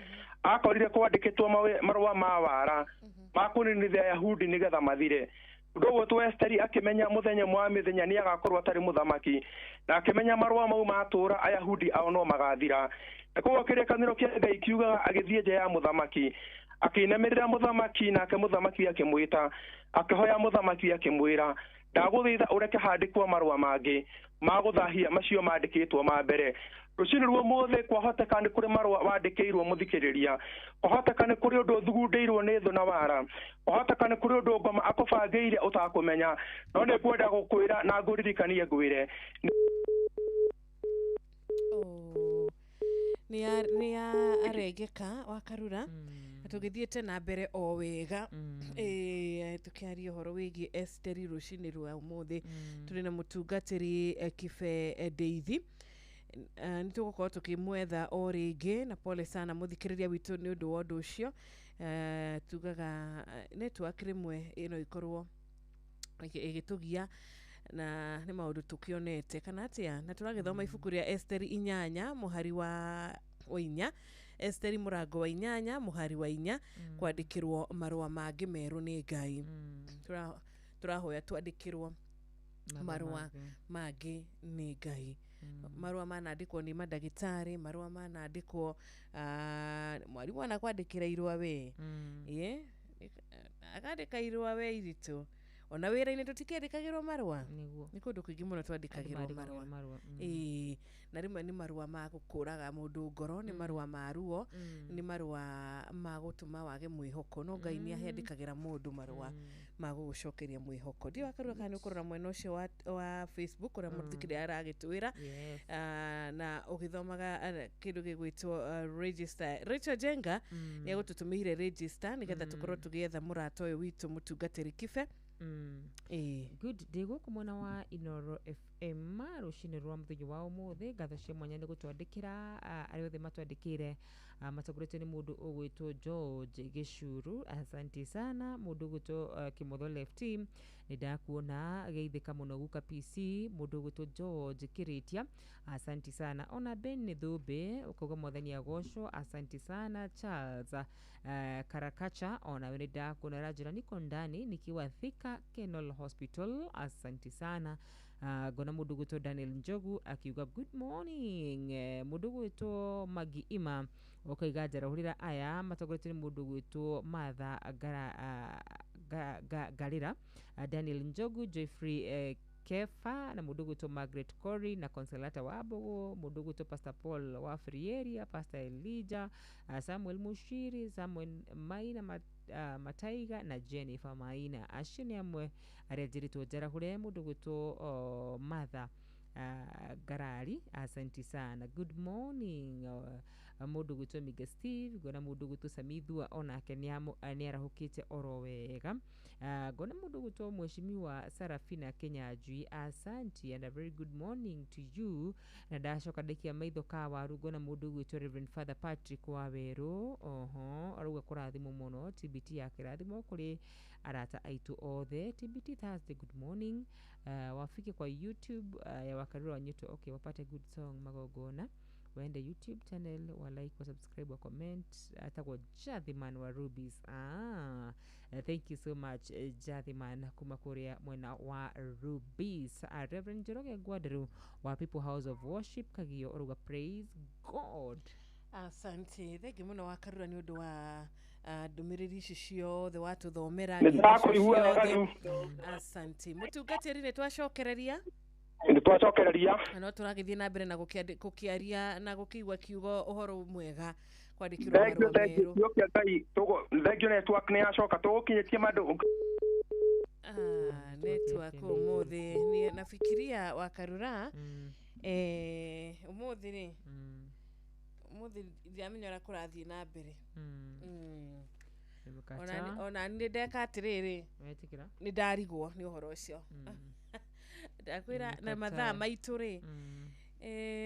akorire kwandĩkĩtwo marũa ma Wara ma kũninithia Ayahudi nĩgetha mathire. Ũndũ ũguo Esteri akĩmenya mũthenya wa mĩthenya nĩ agakorwo atarĩ mũthamaki, na akĩmenya marũa mau matũra Ayahudi ao no magathira. Na koguo kĩrĩkanĩro kĩa Ngai kiugaga agĩthiĩ nja ya mũthamaki, akĩinamĩrĩra mũthamaki, nake mũthamaki akĩmwĩta, akĩhoya mũthamaki akĩmwĩra, ndagũthaitha ũreke handĩkwo marũa mangĩ ma gũthahia macio mandĩkĩtwo ma mbere. Rũcinĩ rwa ũmũthĩ kwahoteka nĩ kũrĩ marũa wandĩkĩirwo mũthikĩrĩria, kwahoteka nĩ kũrĩ ũndũ ũthugundĩirwo nĩ thũ na Wara, kwahoteka nĩ kũrĩ ũndũ ngoma akũbangĩire ũtakũmenya, no nĩ ngwenda gũkwĩra na ngũririkanie ngwĩre nĩ arengeka wa Karura. Tũgĩthiĩte na mbere o wega tũkĩaria ũhoro wĩgiĩ Esteri rũcinĩ rwa ũmũthĩ. Tũrĩ na mũtungatĩri Kibe Ndeithi, nĩ tũgũkorwo tũkĩmwetha o rĩngĩ, na pole sana mũthikĩrĩria witũ nĩ ũndũ wa ũndũ ũcio. Tugaga network rĩmwe ĩno ikorwo ĩgĩtũgia na nĩ maũndũ tũkĩonete kana atĩa, na tũragĩthoma ibuku rĩa Esteri 8 mũhari wa 4, Esteri mũrango wa 8 mũhari wa 4, kwandĩkĩrwo marũa mangĩ merũ nĩ Ngai. Tũrahoya twandĩkĩrwo marũa mangĩ nĩ Ngai. Marũa manandĩkwo nĩ mandagĩtarĩ, marũa manandĩkwo mwarimũ anakwandĩkĩra irũa we akandĩka irũa we iritũ. Ona wĩra-inĩ tũtikĩandĩkagĩrwo marũa, nĩ kũndũ kũingĩ mũno twandĩkagĩrwo marũa. Na rĩmwe nĩ marũa ma gũkũraga mũndũ ngoro, nĩ marũa ma ruo, nĩ marũa ma gũtũma wage mwĩhoko. No Ngai nĩ ahendĩkagĩra mũndũ marũa ma gũgũcokeria mwĩhoko. Ndiũ wakarua kana nĩ ũkorora mwena ũcio wa Facebook ũrĩa mũthikĩrĩria aragĩtwĩra, na ũgĩthomaga kĩndũ gĩgwĩtwo register. Rachel Jenga nĩ agũtũtũmĩire register nĩgetha tũkorwo tũgĩetha mũrata ũyũ witũ mũtungatĩri Kibe. Good day gũkũ mwena wa Inoro FM rũcinĩ rwa mũthenya wa ũmũthĩ. Ngatho cia mwanya nĩ gũtwandĩkĩra arĩa othe matwandĩkĩire, matongorĩtio nĩ mũndũ ũgwĩtwo George Gĩcuru, asante sana. Mũndũ ũgwĩtwo Kĩmotho Lefty, nĩ ndakuona. Geithĩka mũno Guka PC, mũndũ ũgwĩtwo George Kĩrĩtia, asante sana. Ona Ben Thũmbĩ ũkauga mwathani agocwo, asante sana. Charles Karakacha, ona nĩ ndakuona. Ranjĩra niko ndani nikiwa Thika Kenol Hospital, asante sana. Ngona mũndũ gwĩtwo Daniel Njogu akiuga good morning. Mũndũ gwĩtwo Magi Ima ũkaiga njarahũrĩra aya matongorĩtio nĩ mũndũ gwĩtwo Martha Garĩra, Daniel Njogu, Jeffrey Kefa, na mũndũ gwĩtwo Margaret Corey na Consolata Wambogo, mũndũ gwĩtwo Pastor Paul wa Frieria, Pastor Elijah, Samuel Mushiri, Samuel Maina Mataiga na Jennifer Maina. Acio nĩ amwe arĩa njĩrĩtwo njarahũre. Mũndũ gwĩtwo Martha Garari, asante sana. Good morning. Mũndũ gwĩtwo Miga Steve, ngona mũndũ gwĩtwo Samithua onake nĩ arahũkĩte oro wega. Ngona mũndũ gwĩtwo Mheshimiwa Sarafina Kenyanjui, asante and a very good morning to you. Na ndacoka ndaikia maitho ka waru, ngona mũndũ gwĩtwo Reverend Father Patrick Waweru, arauga kũrathimwo mũno, TBT yake rathimwo kũrĩ arata aitũ othe. TBT Thursday, good morning. Wafike kwa YouTube ya Wakarura Wanyuto, okay, wapate good song magogona. Waende YouTube channel, wa like, wa subscribe, wa comment. Atagwa Jathiman wa Rubies. Thank you so much Jathiman kuma Korea mwena wa Rubies. Reverend Njoroge Gwaderu wa People House of Worship Kagio oruga praise God. Asante. Thegi muno Wakarura ni ũndũ wa ndumiriri ici ciothe watuthomera asanti mutungatiri ni twacokereria no turagithie na mbere na gukiaria na gukiigua kiugo uhoro mwega kwandikirwo marua meru thengio network ni yacoka tugukinyitie mandu network umuthi ni nafikiria wakarura umuthi ri umuthi ndiamenyera kurathie na mbere ona ni ndeka atiriri ni ndarigwo ni uhoro ucio ndakwira na mathaa maitu ri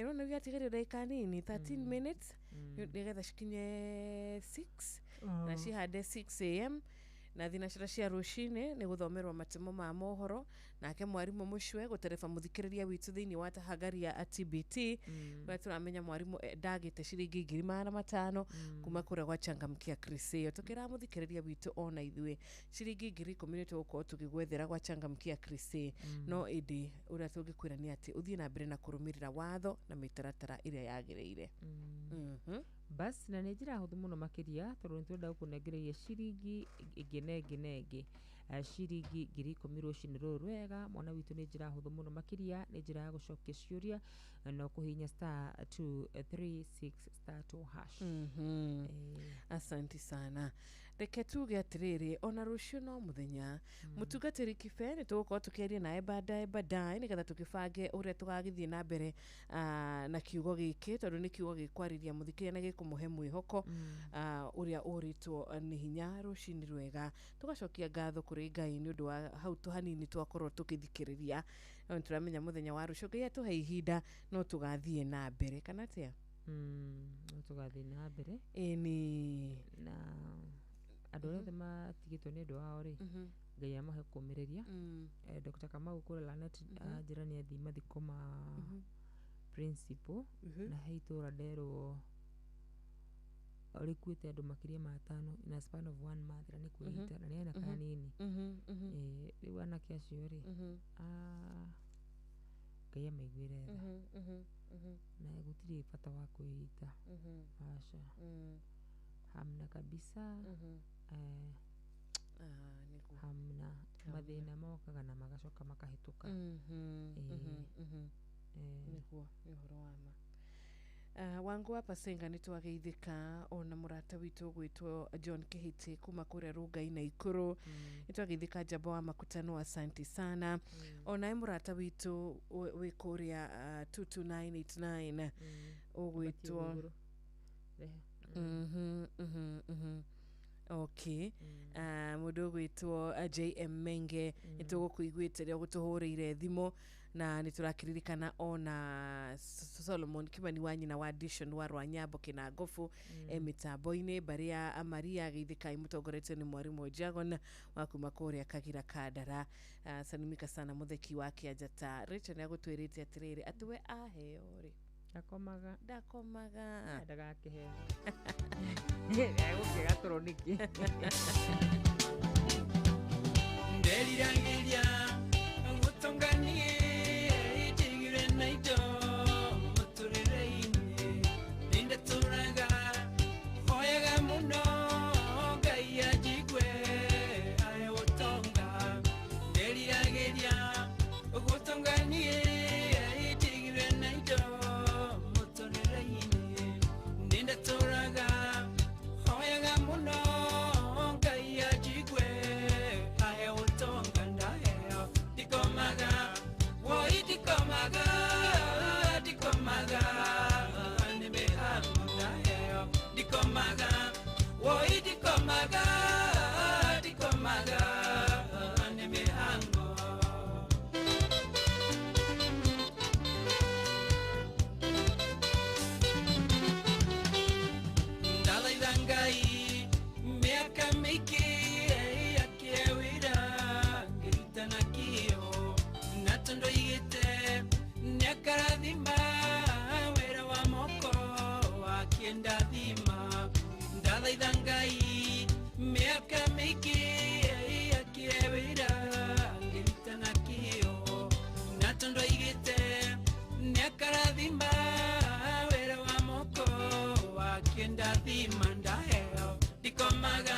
rona biatigario dakika nini 13 minutes nigetha cikinye 6 na cihande 6 am na thina cia rucine ni guthomerwa matemo ma mohoro nake mwarimu mucwe gutereba muthikiriria witu thiini wa tahagaria at TBT kwa turamenya mwarimu ndagite ciringi 500 kuma kure gwa Changamkia Krisio tukira muthikiriria witu ona ithwe ciringi 10,000 tuko tugigwethera gwa Changamkia Krisio no indi uria tungikwira ni ati uthie na mbere na kurumirira watho na mitaratara iria yagireire bas na njira huthu muno makiria tondu nitwenda gukunengereria ciringi ingi ciringi 10,000 rucini ruru wega mwana witu ni njira huthu muno makiria ni njira ya gucokia ciuria no kuhinya *236 *2#. Asante sana reke tuge atiriri ona rucio no muthenya mutungatiri kibe ni tugukorwo tukiaria nae baadaye nigetha tukibange uria tugagithie na mbere na kiugo giki tondu ni kiugo gikwariria muthikiria na gikumuhe mwihoko uria uritwo ni hinya rucini rwega tugacokia ngatho kuri Ngai ni undu wa hau tu hanini twakorwo tukithikiriria no turamenya muthenya wa rucio Ngai atuhe ihinda no tugathie na mbere kana tia no tugathie na mbere ni na andu othe matigitwo ni andu ao ri Ngai amahe kumiriria Dr. Kamau kura Lanet jirani athi mathiko ma principal na heitura ndero orikuite andu makiria ma 5 in a span of 1 month na ni kuita na ni ana kanini riu anake acio ri Ngai amaiguire na gutiri bata wa kuita asha hamna kabisa hamna mathina mokaga na magacoka makahituka niguo ni uhoro wama wangu wa Pasenga ni twageithika ona murata witu gwitwo John Kihiti kuma kuria Rungai na Ikuru ni twageithika Jamba wa Makutano asante sana ona murata witu wi kuria 22989 ogwitwo okay mundu gwitwo JM Menge nitugukuiguite ria gutuhurire thimo na niturakiririkana ona Solomon Kimani wa nyina wa Addition wa Rwanyambo kina Gofu mitambo-ini baria Amaria geithika imutongoretio ni mwarimu Jagon wa kuma kuria Kagira Kadara sanimika sana mutheki wa Kianjata Rachel agutwirite atiriri atiwe aheo ri ndakomaga ndagakihe egukega turoniki nderirangiria gutonganie itigire naido muturire-ini ninde turaga hoyaga muno Ngai ajigwe ae utonga nderirangiria gutonganie itigire naido muturire-ini ninde turaga hoyaga muno Ngai ajigwe ae utonga ndaheo dikomaga woi dikomaga nimehamu ndaheo dikomaga woi dikomaga nimehamu ndalaithangai miaka miki akiewira ngirutana kio natondo igite nyakarathima wera wa moko akienda thima ndalaithangai miaka miki akiewira ngirutana kio natondo igite nyakarathima wera wa moko akienda thima ndaheo dikomaga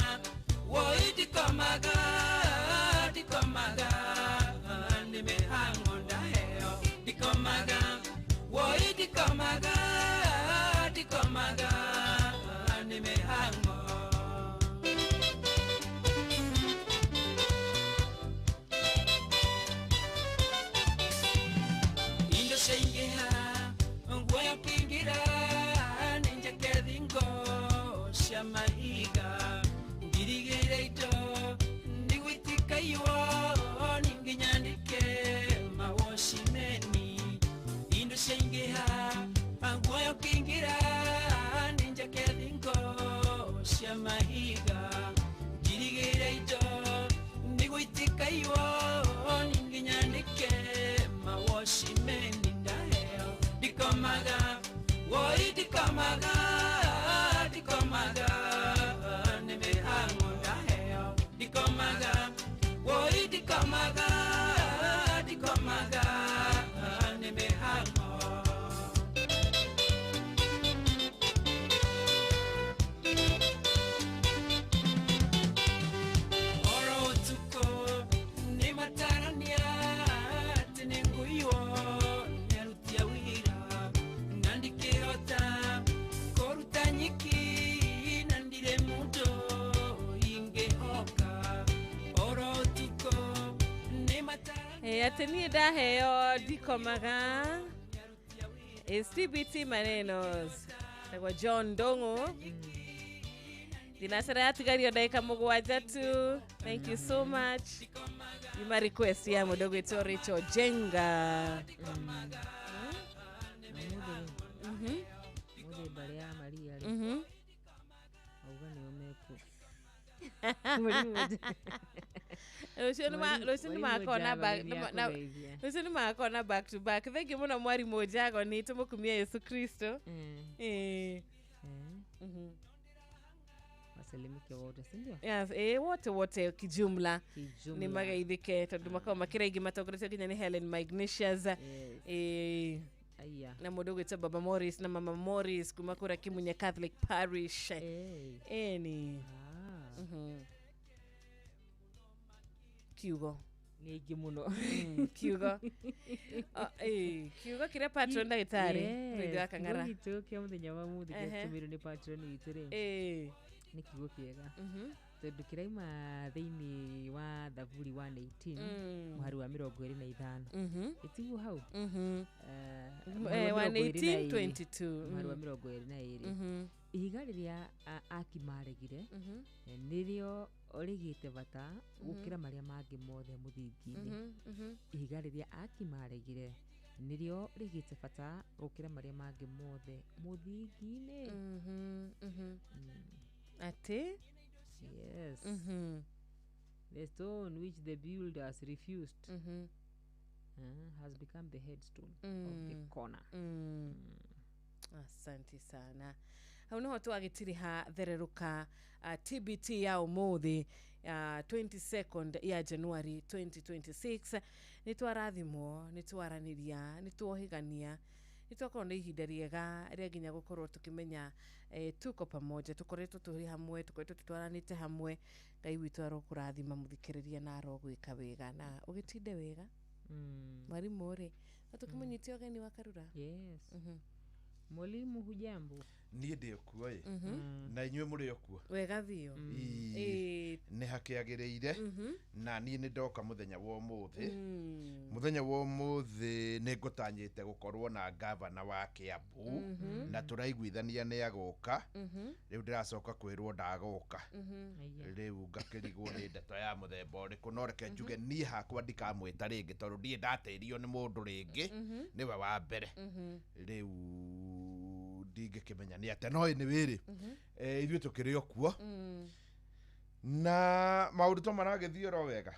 atenie ndaheo ndikomaga STBT manenos kwa John Ndongo Dinasara yatigario dakika mugwanja tu. Thank you so much. Ima request ya mudogo eto Rachel Jenga. Mude Maria Maria. Augani omeku. Loseni makona back to back. Thank you muna mwari mojago ni tumukumia Yesu Kristo. Wasalimike wote, sindio? Yes, wote kijumla. Ni magaithike tondu makao makiraigi matogorete kinya ni Helen Magnesius. Na mudogo eta Baba Morris na Mama Morris kumakura Kimunya Catholic Parish. Ni Kiugo Nigi muno Kiugo Kiugo kira patron ndagitari Ndio akangara Kiugo kia muthenya wa muthi gatumirwo ni patron itire ni kiugo kiega tondu kiraima thiini wa Thaburi 118 muhari wa 25 itiguo hau 118:22 muhari wa 22 ihiga riria akimaregire nirio origite bata gukira maria mangi mothe muthingi-ini ihiga riria akimaregire nirio rigite bata gukira maria mangi mothe muthingi-ini ate yes the stone which the builders refused has become the headstone of the corner. Asante sana. Hauno hotu agitiriha thereruka TBT ya umuthi 22nd ya January 2026 nitwarathimo nitwaraniria nitwohigania nitwakorwo ni ihinda riega ria nginya gukorwo tukimenya tuko pamoja tukoretwo turi hamwe tukoretwo tutwaranite hamwe Ngai witu arokurathima muthikiriria na arogwika wega na ugitinde wega mwarimu ri atukimunyite ogeni wa Karura. Yes Mwalimu hujambo? Niĩ ndĩ okuo na inyuĩ mũrĩ okuo wega biũ nĩ hakĩagĩrĩire na niĩ nĩ ndoka mũthenya wa ũmũthĩ mũthenya wa ũmũthĩ nĩ ngũtanyĩte gũkorwo na gavana wa Kiambu na tũraiguithania nĩ agoka rĩu ndĩracoka kwĩrwo ndagoka rĩu ngakĩrigwo nĩ ndeto ya mũthemba ũrĩkũ no reke njuge niĩ hakwa ndikamwĩta rĩngĩ tondũ ndiĩ ndatĩrio nĩ mũndũ rĩngĩ nĩwe wa mbere rĩu ndingĩkĩmenya nĩ atĩa no nĩ wĩrĩ ithuĩ tũkĩrĩ okuo na maũndũ to maragĩthiĩ oro wega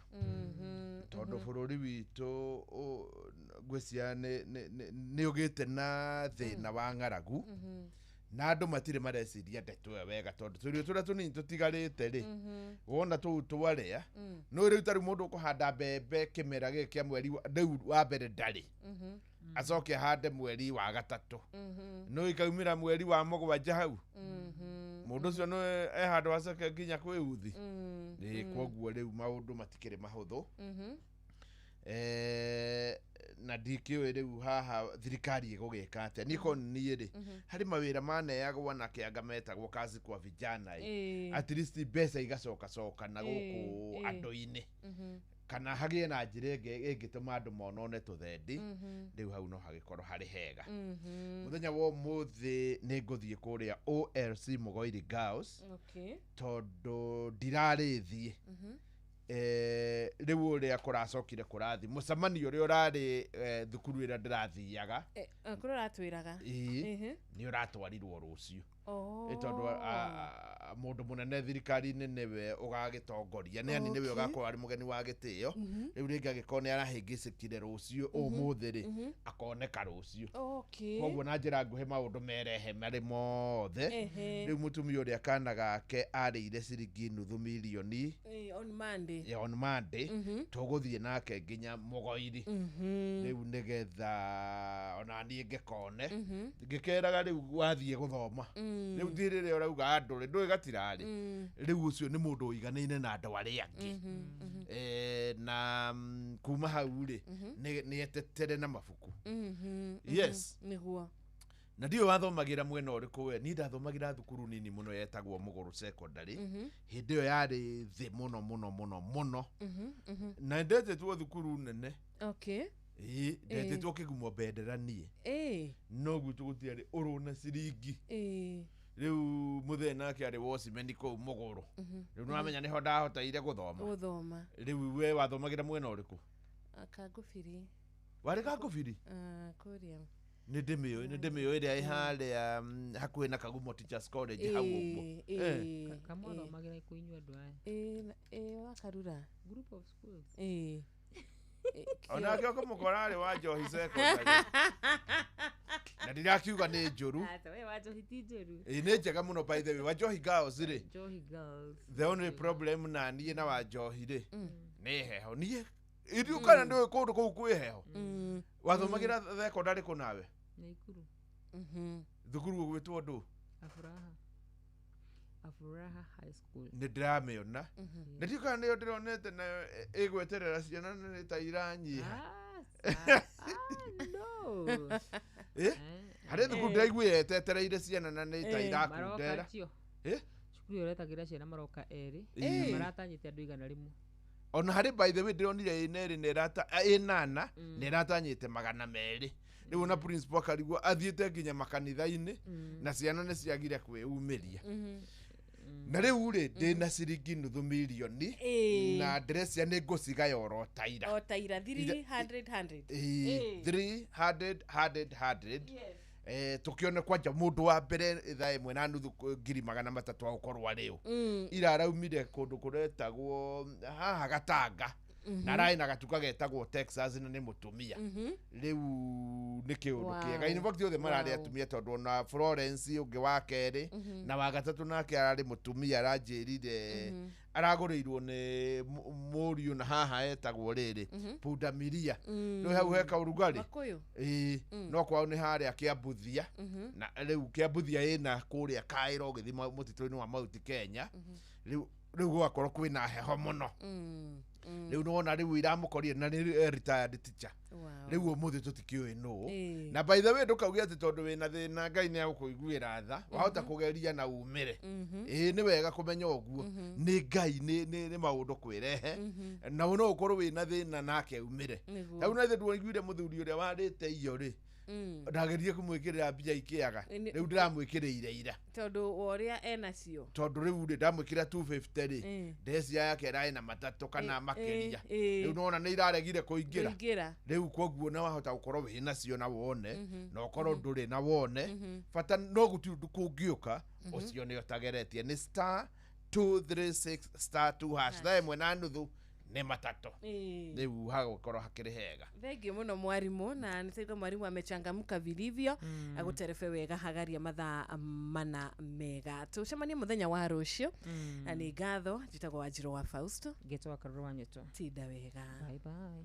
tondũ bũrũri witũ ngwĩciria nĩ ũgĩte na thĩna wa ng'aragu na andũ matirĩ mareciria ndeto ĩyo wega tondũ tũrio tũrĩa tũnini tũtigarĩte rĩ wona tũu twarĩa no rĩu tarĩ mũndũ ũkũhanda mbembe kĩmera gĩkĩ kĩa mweri rĩu wa mbere ndarĩ acoke ahande mweri wa gatatũ no ikaumĩra mweri wa mũgwanja hau mũndũ ũcio no ehanda acoke nginya kwĩuthi koguo rĩu maũndũ matikĩrĩ mahũthũ na ndikĩũĩ rĩu haha thirikari ĩgũgĩka atĩa niko niĩ rĩ harĩ mawĩra maneagwo na kĩanga metagwo kazi kwa vijana at least mbeca igacoka na gũkũ andũ-inĩ kana hagĩe na njĩra ĩngĩtũma andũ monone tũthendi rĩu hau no hagĩkorwo harĩ hega mũthenya wa ũmũthĩ nĩ ngũthiĩ kũrĩa OLC Mũgoiri Girls tondũ ndirarĩthiĩ rĩu ũrĩa kũracokire kũrathi mũcemanio ũrĩa ũrarĩ thukuru ĩrĩa ndĩrathiaga kũrĩa ũratwĩraga nĩ ũratwarirwo rũciũ tondũ mũndũ mũnene thirikari-inĩ nĩwe ũgagĩtongoria nĩ ani nĩwe ũgakorwo arĩ mũgeni wa gĩtĩo rĩu rĩngĩ agĩkorwo nĩ arahĩngĩcĩkire rũciũ ũmũthĩ rĩ akoneka rũciũ koguo na njĩra nguhĩ maũndũ merehe marĩ mothe rĩu mũtumia ũrĩa kana gake arĩire ciringi $500,000 on Monday tũgũthiĩ nake nginya Mũgoiri rĩu nĩgetha ona niĩ ngĩkone ngĩkeraga rĩu wathiĩ gũthoma rĩu thiĩ rĩrĩa ũrauga andũ ndũĩ gatirarĩ rĩu ũcio nĩ mũndũ ũiganĩine na andũ arĩa angĩ na kuma hau rĩ nĩ etetere na mabuku yes nĩguo na ndio wathomagira mwena uriku we ni ndathomagira thukuru nini muno yetagwo Muguru Secondary hindi yo yari thi muno na ndetetwo thukuru nene ndetetwo Kigumo Bendera nie no gutu gutiari uruna ciringi riu muthena ki ari wosimendi ko Muguru riu nwamenya niho ndahotaire guthoma riu we wathomagira mwena uriku Kangubiri wari Kangubiri kuria ni ndimio iria iharia hakuhi na Kagumo Teachers College hau uguo kamoro magira ikuinyu andu aya wakarura group of schools ona kyo kumukora ari wa Njohi Secondary na ndirakiuga ni njuru we wa Njohi ti njuru ni njega muno by the way wa Njohi girls ri Njohi girls the only problem na nie na wa Njohi ri ni heho nie idio kana ndio kundu kuu kwi heho wathomagira secondary kunawe Naikuru thukuru gwitwo ndu Afuraha High School ni ndirameona na ndio kana ndio ndironete na igweterera ciana ni ta iranyiha no hari thukuru ndaiguite etereire ciana na ni ta irakundera cukuru uretagira ciana maroka eri maratanyite andu igana rimwe ona hari by the way ndironire ineri nerata inana neratanyite 200 riu na principal akarigwo athiete nginya makanitha-ini na ciana ni ciagire kwiumiria na riu ri ndina ciringi nuthu milioni na address ya ni ngucigaya oro taira 300 tukione kwanja mundu wa mbere ithaa imwe na nuthu 300,000 agukorwo ariu iraraumire kundu kuretagwo haha Gatanga na rai na gatuka getagwo Texas na ni mutumia riu ni kiundu kiega in fact othe marari atumia tondu na Florence ungi wa keri na wa gatatu nake arari mutumia aranjirire araguriirwo ni muriu na haha etagwo riri Pundamilia no hau heka urugari no kwao ni haria Kiambuthia na riu Kiambuthia ina kuria Kairo githi mutituni wa Mount Kenya riu gwakorwo kwina heho muno riu nona riu iramukorie na ni retired teacher riu umuthi tutikiwe no na by the way ndukaugia ati tondu wina thina Ngai ni agukuiguira tha wahota kugeria na umire ni wega kumenya uguo ni Ngai ni maundu kwirehe na no ukorwo wina thina nake umire tau na ithu ndiguire muthuri uria warite iyo ri ndagerie kumwikirira mbia ikiaga riu ndiramwikiriire ira tondu woria enacio tondu riu ndamwikira 250 ri ndecia yake rai na matatu kana makiria riu nona ni iraregire kuingira riu koguo na wahota gukorwo wina cio na wone na ukorwo nduri na wone fata no guti kungiuka ucio ni otageretie ni *236*2# thaa imwe na nuthu ni matatu riu hagukorwo hakiri hega thengi muno mwarimu na nitaigua mwarimu amechangamka vilivyo aguterefe wega hagaria mathaa mana mega tucemanie muthenya wa rucio na ni ngatho njitagwo Wanjiru wa Fausto ngetwa Karuru wa Nyeto tinda wega bye bye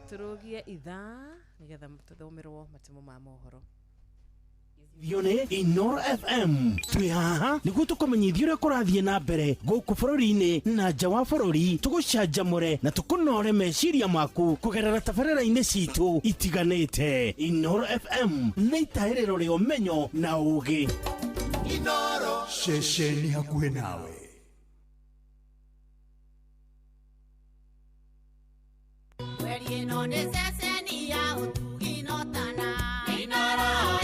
turugie ithaa nigetha tuthomerwo matimu ma mohoro Yone Inoro FM twi haha niguo tukumenyithia uria kurathie na mbere guku bururi-ini na nja wa bururi tugucanjamure na tukunore meciria maku kugerera tabarĩra-inĩ citu itiganĩte Inoro FM nĩ itaĩrĩro rĩa ũmenyo na ũũgĩ Inoro ceceni hakuhĩ nawe werie no nĩ ceceni ya ũtugi no tana Inoro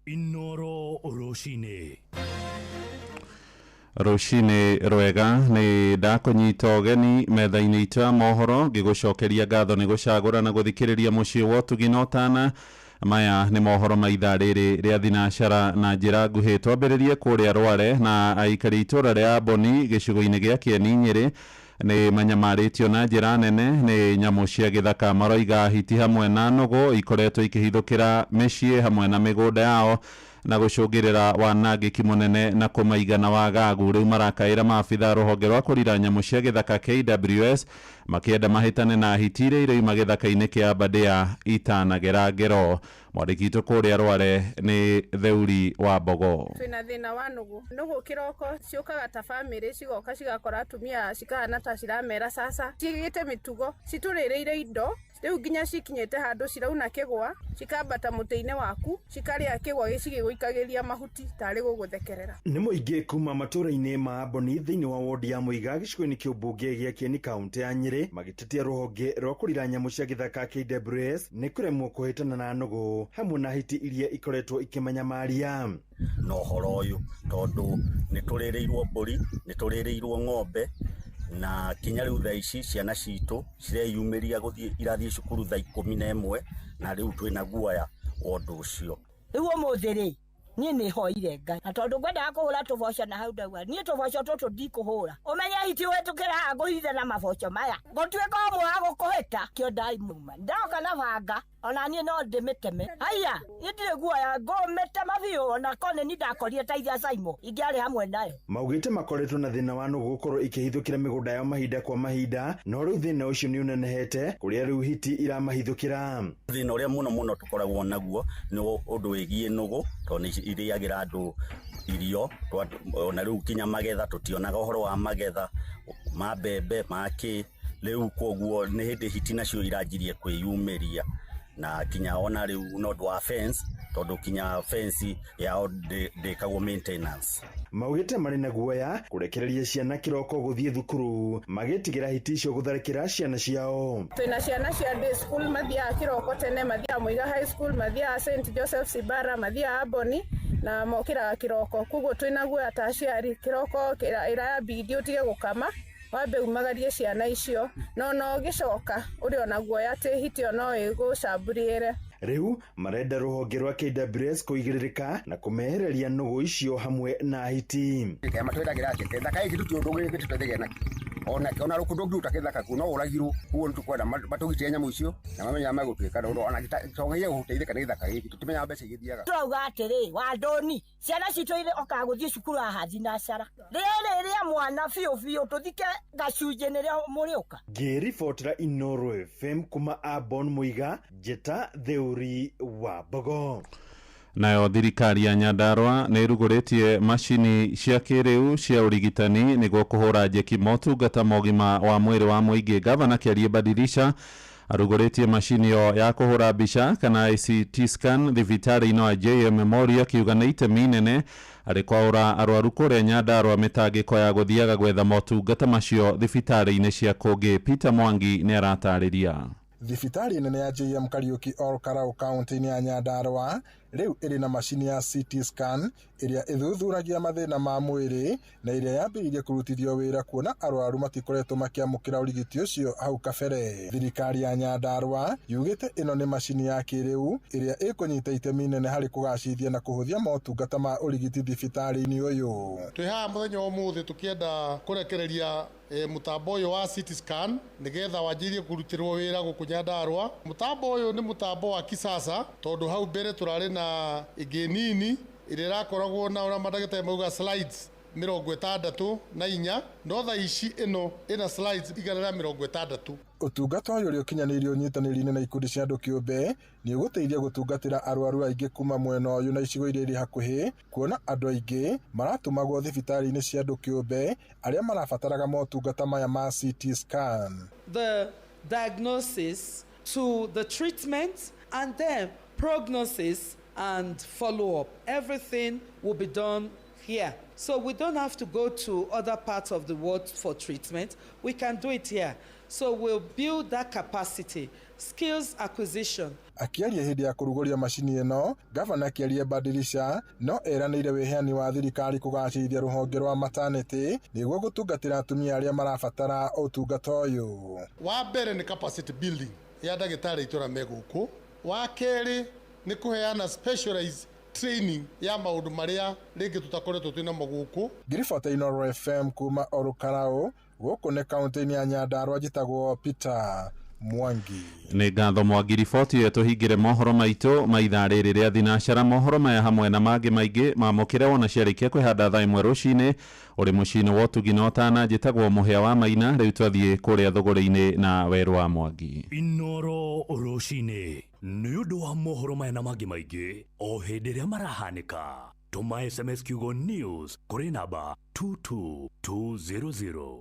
Inoro Roshine Rucini rwega ni ndakunyita ugeni metha-ini itu ya mohoro ngigucokeria ngatho ni gucagura na guthikiriria mucii wa ũtugi na ũtana maya ni mohoro ma ithaa rĩrĩ rĩa thinacara na njĩra nguhĩ twambĩrĩrie kũrĩa Rware na aikari itũra rĩa Boni gĩcigo-inĩ gĩa Kĩeni Nyĩrĩ ni manyamarĩtio na njĩra nene ni nyamũ cia gĩthaka maroiga hiti hamwe na nũgũ ikoretwo ikĩhithũkĩra mĩciĩ hamwe na mĩgũnda yao na gucungirira wanangiki munene na kumaigana wagagu riu marakaira maabitha ruhonge rwa kurira nyamu cia githaka KWS makienda mahitane na hitire ire magithaka-ini kia Aberdare itanagera ngero. Mwandiki kuria Rware ni Theuri wa Mbogo. Twina thina wa nugu kiroko ciukaga ta family cigoka cigakora atumia cikahana ta ciramera sasa cigite mitugo cituririire indo riu nginya cikinyete handu cirauna kigwa cikambata muti-ini waku cikaria kigwa gicigiguikagiria mahuti tari guguthekerera. Ni muingi kuma matura-ini ma Amboni thiini wa wodi ya Muiga gicigo-ini kia Mbunge gia Kieni kaunti ya Nyeri magitetia ruhonge rwa kurira nyamu cia githaka KWS ni kuremwo kuhitana na nugu hamwe na hiti iria ikoretwo ikimanyamaria no horo uyu tondu ni turirirwo mburi ni turirirwo ng'ombe na kinya riu thaa ici ciana citu cireyumiria guthie irathie cukuru thaa 11 na riu twina guoya undu ucio. Riu umuthiri ni ni hoire Ngai na tondu ngwenda kuhura tuboco na hau ndauga ni tuboco tutu ndikuhura umenye hiti wetukira guhitha na maboco maya gutweka umwe wa gukuhita kio ndai muma ndoka na banga ona ni no ndimiteme haya indire guoya ngometema biu ona kone ni ndakorie taithia Saimo ingiari hamwe nayo. Maugite makoretwo na thina wa nugu gukorwo ikihithukira migunda yao mahinda kwa mahinda no riu thina ucio ni unenehete kuria riu hiti iramahithukira. Thina uria muno tukoragwo naguo ni undu wigie nugu tondu iriagira andu irio ona riu kinya magetha tutionaga uhoro wa magetha ma mbembe maki riu koguo ni hindi hiti nacio iranjirie kwiyumiria na kinya ona riu no dwa fence tondu kinya fence yao ndikagwo maintenance. Maugite mari na guoya kurekereria ciana kiroko guthie thukuru magitigira hiti icio gutharikira ciana ciao. Twina ciana cia day school mathia kiroko tene mathia Muiga high school mathia St Joseph Sibara mathia Amboni na mokira kiroko kugo twina guoya ta ciari kiroko ira bidio tige gukama wambe umagarie ciana icio no gicoka uri ona guoya ati hitio no igucamburiire. Riu marenda ruhonge rwa KWS kuigiririka na kumehereria nugu icio hamwe na hiti. Kama twiragira ati thaka iki tutundugire kitu tutegena ona rukundu ngiuta kithaka kuno uragiru kuo ntukwenda batugite nyamu icio na mamenya magutwika ndo ona gitogeire guteithika na githaka giki tutimenya mbeca igithiaga. Turauga atiri wa ndoni ciana citwire okaguthie cukuru hathi na cara riri mwana fiu tuthike gacunje niria muriuka. Ngiribotera Inooro FM kuma Ambon Muiga Jeta Theuri wa Mbogo. Nayo thirikari ya Nyandarua nä ĩrugũrĩtie macini cia kĩrĩu cia ũrigitani nĩguo kũhũra njeki motungata mogima wa mwĩrĩ wa mũingĩ. Gavana Kĩarie Badilisha arugũrĩtie macini yo ya kũhũra mbica kana CT scan thibitarĩ-inĩ wa JM Memorial akiuga nĩ itemi inene arĩ kwaũra arwaru kũrĩa Nyandarua mĩtangĩko ya gũthiaga gwetha motungata macio thibitarĩ-inĩ cia kũngĩ. Peter Mwangi nĩ aratarĩria. Thibitari nene ya JM Kariuki Ol Karau kaunti-inĩ ya Nyandarua riu iri na macini ya CT scan iria ithuthuragia mathina ma mwiri na iria yambiririe kurutithio wira kuona arwaru matikoretwo makiamukira urigiti ucio hau kabere. Thirikari ya Nyandarua yugite ino ni macini ya kiriu iria ikunyita itemi nene hari kugacithia na kuhuthia motungata ma urigiti thibitari-ini uyu. Twiha muthenya umuthi tukienda kurekereria mutambo uyu wa CT scan nigetha wanjirie kurutirwo wira guku Nyandarua. Mutambo uyu ni mutambo wa kisasa tondu hau mbere turari na ingi nini iria irakoragwo na ura madagĩtarĩ mauga slides 64 no thaa ici ino ina slides 160. Utungata uyu uri ukinyanĩirie unyitanĩri-inĩ na ikundi cia andũ kĩũmbe nĩ ũgũteithia gũtungatĩra arwaru aingĩ kuma mwena ũyũ na icigo iria irĩ hakuhĩ kuona andũ aingĩ maratumagwo thibitarĩ-inĩ cia andũ kĩũmbe arĩa marabataraga motungata maya ma CT scan. The diagnosis to the treatment and then prognosis and follow-up. Everything will be done here. So we don't have to go to other parts of the world for treatment. We can do it here. So we'll build that capacity, skills acquisition. Akiaria hindi ya kuruguria macini ino, Gavana Kĩarie Badilisha no eranĩire wĩheani wa thirikari kũgacĩrithia rũhonge rwa maternity nĩguo gũtungatĩra atumia arĩa marabatara ũtungata ũyũ. Wa mbere ni capacity building ya ndagĩtarĩ itũra megũkũ. Wa kerĩ ni kuheana specialized training ya maundu maria ringi tutakoretwo twina maguku. Ngiribota Inooro FM kuma Ol Karau guku ni kaunti-inĩ ya Nyandarua njitagwo Peter Mwangi. Nĩ ngatho Mwangi, riboti ĩyo tũhingĩre mohoro maitũ ma ithaa rĩrĩ rĩa thinacara. Mohoro maya hamwe na mangĩ maingĩ mamũkĩre wona ciarĩkia kwĩhanda thaa ĩmwe rũcinĩ ũrĩ mũciĩ-inĩ wa ũtugi na ũtana. Njĩtagwo Mũhĩa wa Maina, rĩu twathiĩ kũrĩa thũgũrĩ-inĩ na Werũ wa Mwangi. Inoro rũcinĩ nĩ ũndũ wa mohoro maya na mangĩ maingĩ o hĩndĩ ĩrĩa marahanĩka. Tũma SMS kiugo news kũrĩ namba 22200.